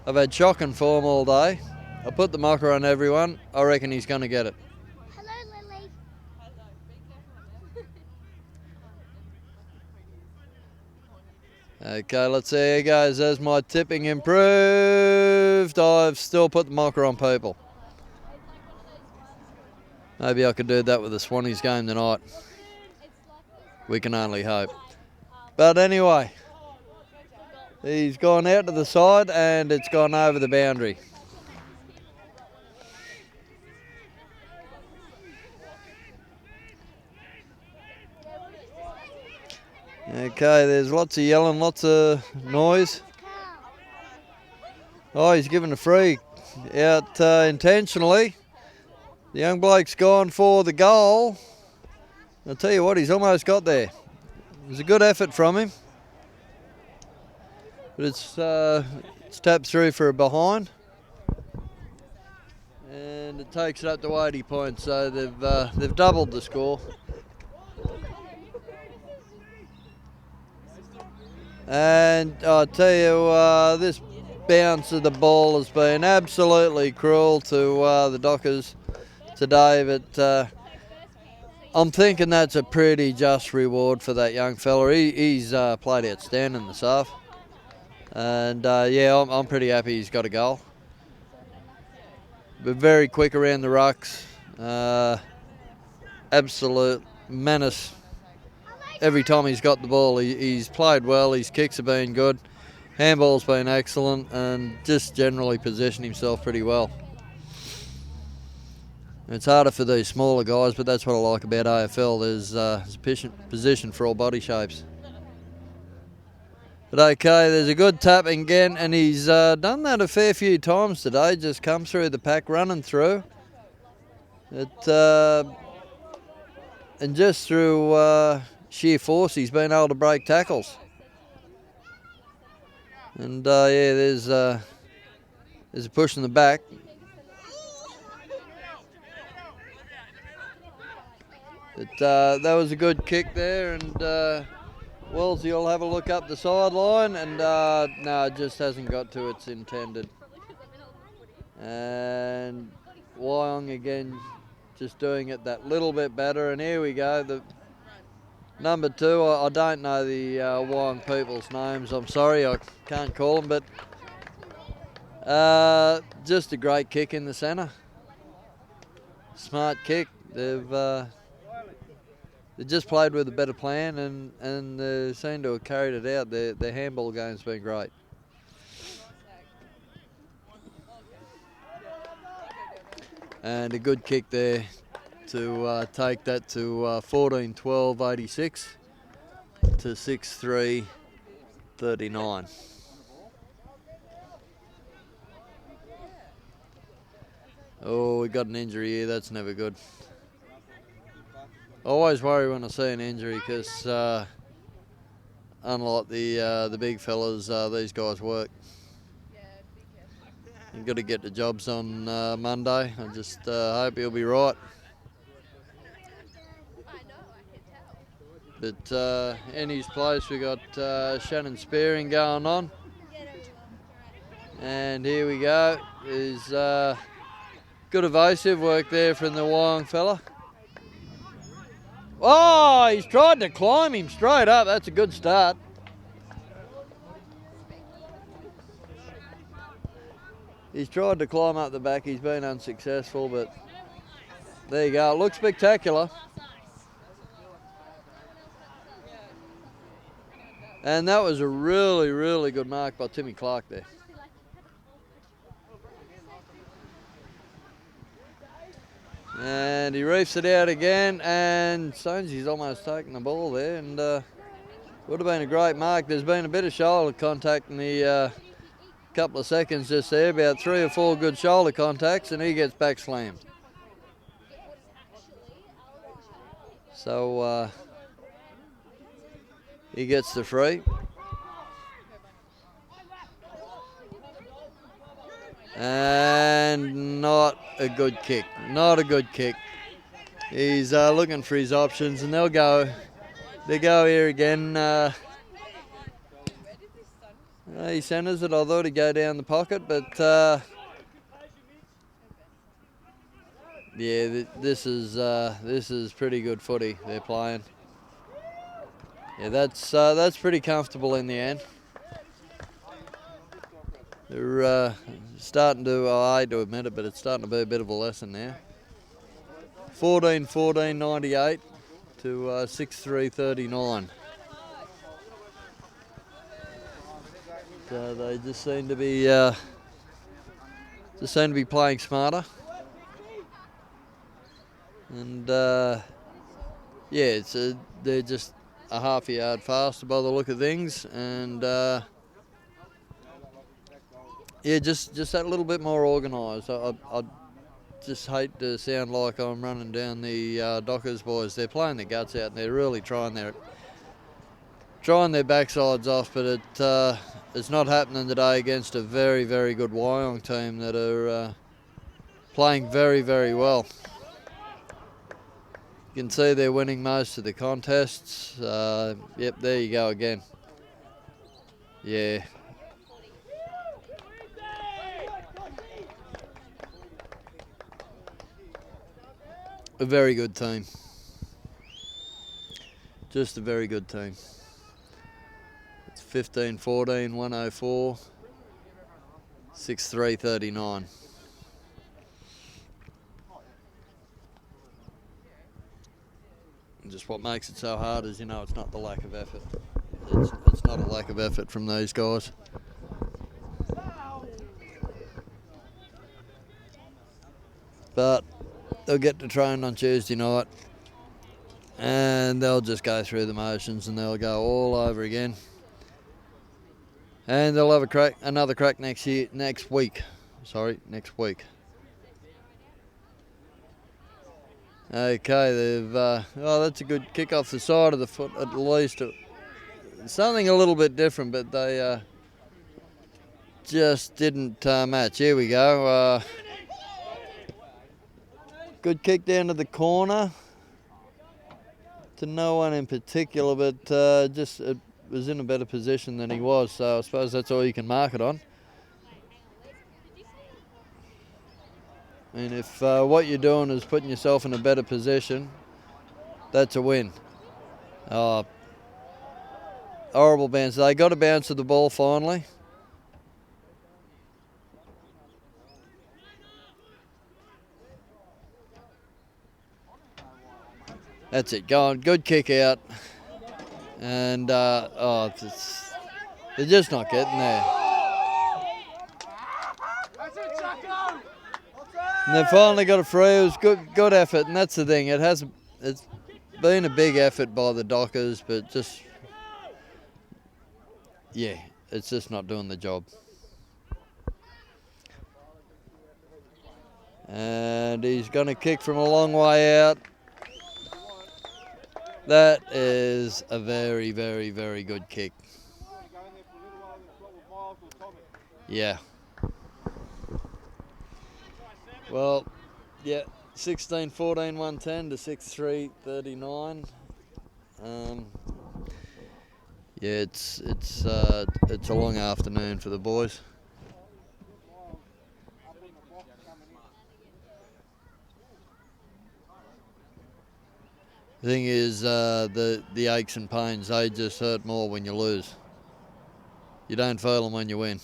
[SPEAKER 2] I've had shocking form all day. I put the mocker on everyone. I reckon he's going to get it.
[SPEAKER 4] Hello, Lily.
[SPEAKER 2] Okay, let's see how it goes. As my tipping improved, I've still put the mocker on people. Maybe I could do that with the Swannies game tonight. We can only hope. But anyway, he's gone out to the side and it's gone over the boundary. Okay, there's lots of yelling, lots of noise. Oh, he's given a free out intentionally. The young bloke's gone for the goal. I'll tell you what, he's almost got there. It was a good effort from him. But it's tapped through for a behind. And it takes it up to 80 points, so they've doubled the score. And I'll tell you, this bounce of the ball has been absolutely cruel to the Dockers today, but I'm thinking that's a pretty just reward for that young fella. He's played outstanding this half. And yeah, I'm pretty happy he's got a goal. But very quick around the rucks. Absolute menace. Every time he's got the ball, he's played well. His kicks have been good. Handball's been excellent and just generally positioned himself pretty well. It's harder for these smaller guys, but that's what I like about AFL. There's a position for all body shapes. But okay, there's a good tapping again, and he's done that a fair few times today. Just come through the pack, running through. And just through sheer force, he's been able to break tackles. And yeah, there's a push in the back. But that was a good kick there, and Wellesley will have a look up the sideline, and no, it just hasn't got to its intended. And Wyong again just doing it that little bit better, and here we go. The number 2, I don't know the Wyong people's names, I'm sorry, I can't call them, but just a great kick in the centre. Smart kick. They just played with a better plan and they seem to have carried it out. Their handball game's been great. And a good kick there to take that to 14-12-86 to 6-3-39. Oh, we got an injury here. That's never good. I always worry when I see an injury because unlike the big fellas, these guys work. You've got to get the jobs on Monday. I just hope he'll be right. But in his place we got Shannon Spearing going on. And here we go. There's good evasive work there from the Wyong fella. Oh, he's tried to climb him straight up. That's a good start. He's tried to climb up the back. He's been unsuccessful, but there you go. It looks spectacular. And that was a really, really good mark by Timmy Clark there. And he reefs it out again, and Sonesy's almost taken the ball there, and would have been a great mark. There's been a bit of shoulder contact in the couple of seconds just there, about 3 or 4 good shoulder contacts, and he gets back slammed. So he gets the free. And not a good kick. Not a good kick. He's looking for his options, and they'll go here again. He centres it. I thought he'd go down the pocket, but yeah, this is pretty good footy they're playing. Yeah, that's pretty comfortable in the end. They're starting to, I hate to admit it, but it's starting to be a bit of a lesson now. 14-14, 98 to 6-3-39. So they just seem to be playing smarter. And yeah, they're just a half a yard faster by the look of things, and yeah, just that little bit more organised. I just hate to sound like I'm running down the Dockers boys. They're playing their guts out, and they're really trying their backsides off, but it's not happening today against a very, very good Wyong team that are playing very, very well. You can see they're winning most of the contests. Yep, there you go again. Yeah. A very good team. Just a very good team. It's 15-14, 104, 6-3-39. Just what makes it so hard is, it's not the lack of effort. It's not a lack of effort from these guys. But they'll get to train on Tuesday night, and they'll just go through the motions, and they'll go all over again. And they'll have another crack next week. Okay, they've that's a good kick off the side of the foot at least. Something a little bit different, but they just didn't match. Here we go. Good kick down to the corner. To no one in particular, but just it was in a better position than he was, so I suppose that's all you can mark it on. And if what you're doing is putting yourself in a better position, that's a win. Horrible bounce. They got a bounce of the ball finally. That's it, going. Good kick out. And, they're just not getting there. And they finally got a free. It was good effort, and that's the thing. It's been a big effort by the Dockers, but just, yeah, it's just not doing the job. And he's going to kick from a long way out. That is a very, very, very good kick. Yeah. Well, yeah, 16-14, 110 to 6-3, 39. Yeah, it's a long afternoon for the boys. The thing is, the aches and pains, they just hurt more when you lose. You don't feel them when you win.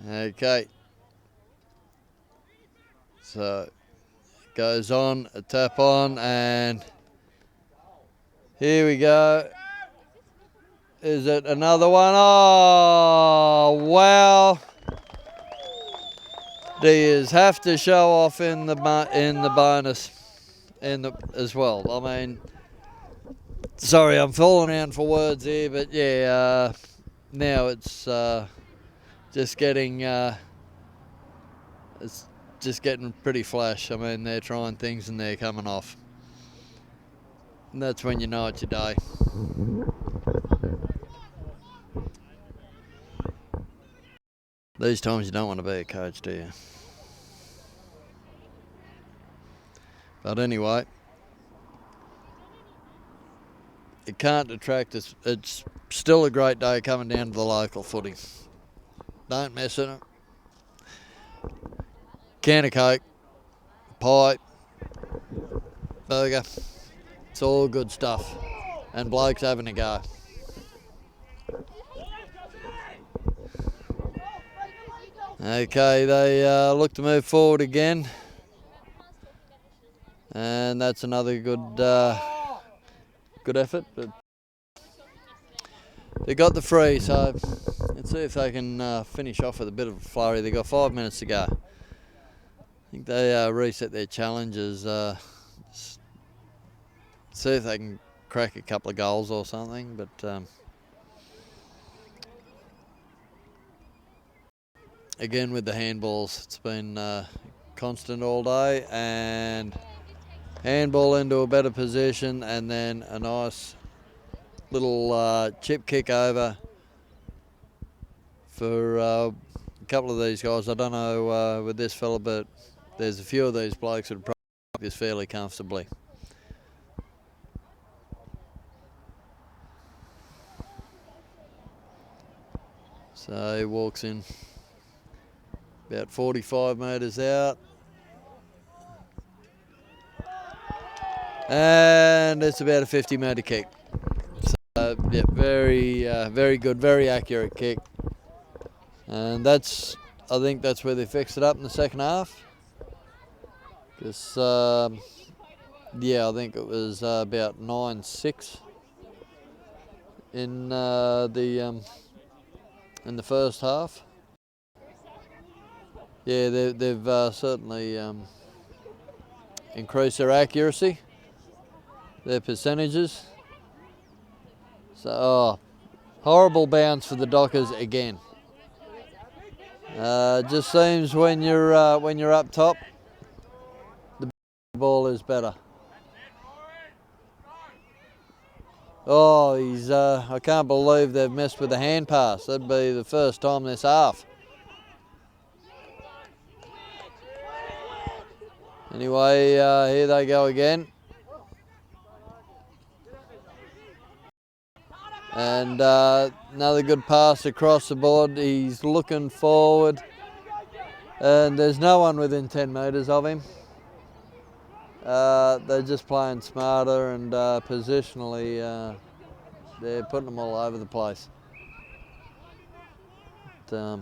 [SPEAKER 2] Okay. So it goes on, a tap on, and here we go. Is it another one? Oh, wow. Deers have to show off in the bonus as well. I mean, sorry, I'm falling around for words here, but yeah, now it's just getting pretty flash. I mean, they're trying things and they're coming off, and that's when you know it's your day. These times you don't want to be a coach, do you? But anyway, it can't detract us. It's still a great day coming down to the local footy. Don't mess in it. Can of Coke, pie, burger. It's all good stuff. And blokes having a go. Okay, they look to move forward again. And that's another good effort. But they got the free, so let's see if they can finish off with a bit of a flurry. They've got 5 minutes to go. I think they reset their challenges. See if they can crack a couple of goals or something. But again, with the handballs, it's been constant all day, and handball into a better position, and then a nice little chip kick over for a couple of these guys. I don't know with this fella, but there's a few of these blokes that would probably make this fairly comfortably. So he walks in about 45 metres out. And it's about a 50-metre kick. So, yeah, very good, very accurate kick. And I think that's where they fixed it up in the second half. Because, I think it was about 9-6 in the first half. Yeah, they've certainly increased their accuracy, their percentages. So, horrible bounce for the Dockers again. Just seems when you're up top, the ball is better. Oh, I can't believe they've messed with the hand pass. That'd be the first time this half. Anyway, here they go again. And another good pass across the board. He's looking forward. And there's no one within 10 metres of him. They're just playing smarter, and positionally they're putting them all over the place. But,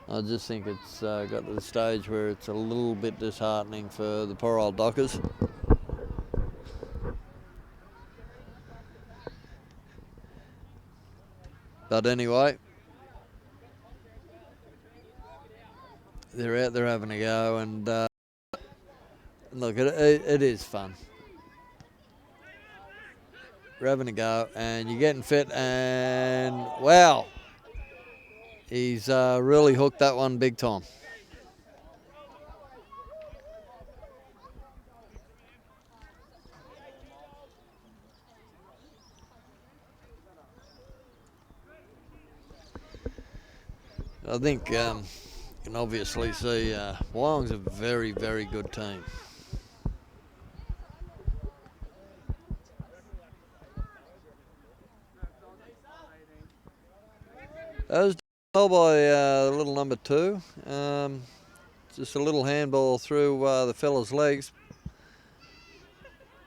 [SPEAKER 2] I just think it's got to the stage where it's a little bit disheartening for the poor old Dockers. But anyway, they're out there having a go, and look, it is fun. We're having a go, and you're getting fit, and wow, he's really hooked that one big time. I think you can obviously see Wyong's a very, very good team. That was done well by little number 2. Just a little handball through the fella's legs.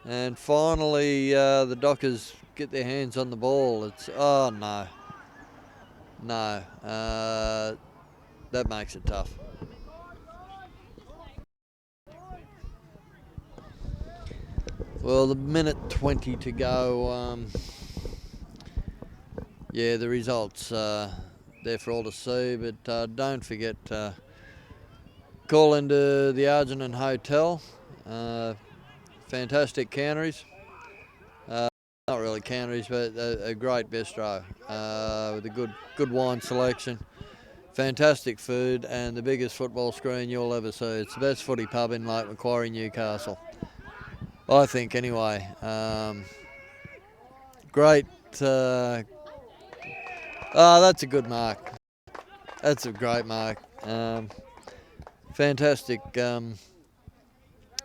[SPEAKER 2] And finally the Dockers get their hands on the ball. It's, oh no. No. That makes it tough. Well, the minute 20 to go. Yeah, the results there for all to see, but don't forget call into the Argentine Hotel. Fantastic canneries. Not really canneries, but a great bistro with a good wine selection. Fantastic food and the biggest football screen you'll ever see. It's the best footy pub in Lake Macquarie, Newcastle. I think anyway. Great. That's a good mark. That's a great mark. Fantastic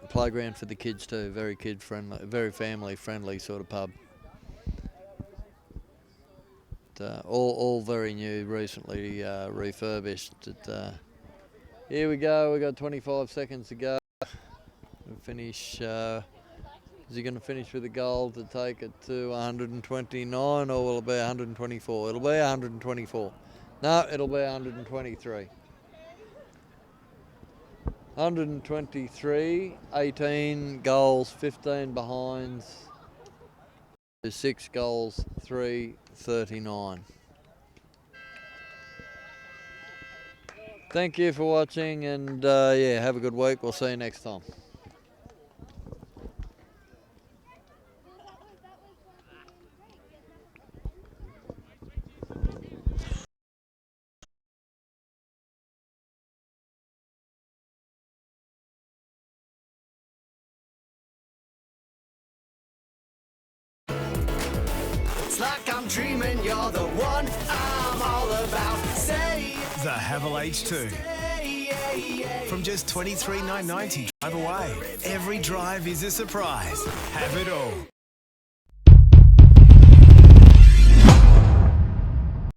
[SPEAKER 2] playground for the kids too. Very kid friendly, very family friendly sort of pub. All very new, recently refurbished. Here we go. We got 25 seconds to go. We'll finish. Is he going to finish with a goal to take it to 129, or will it be 124? It'll be 124. No, it'll be 123. 123, 18 goals, 15 behinds, 6 goals, 339. Thank you for watching, and yeah, have a good week. We'll see you next time.
[SPEAKER 1] It's like I'm dreaming, you're the one I'm all about. Say the Havel H2. From just $23,990 drive away. Every drive is a surprise. Have it all.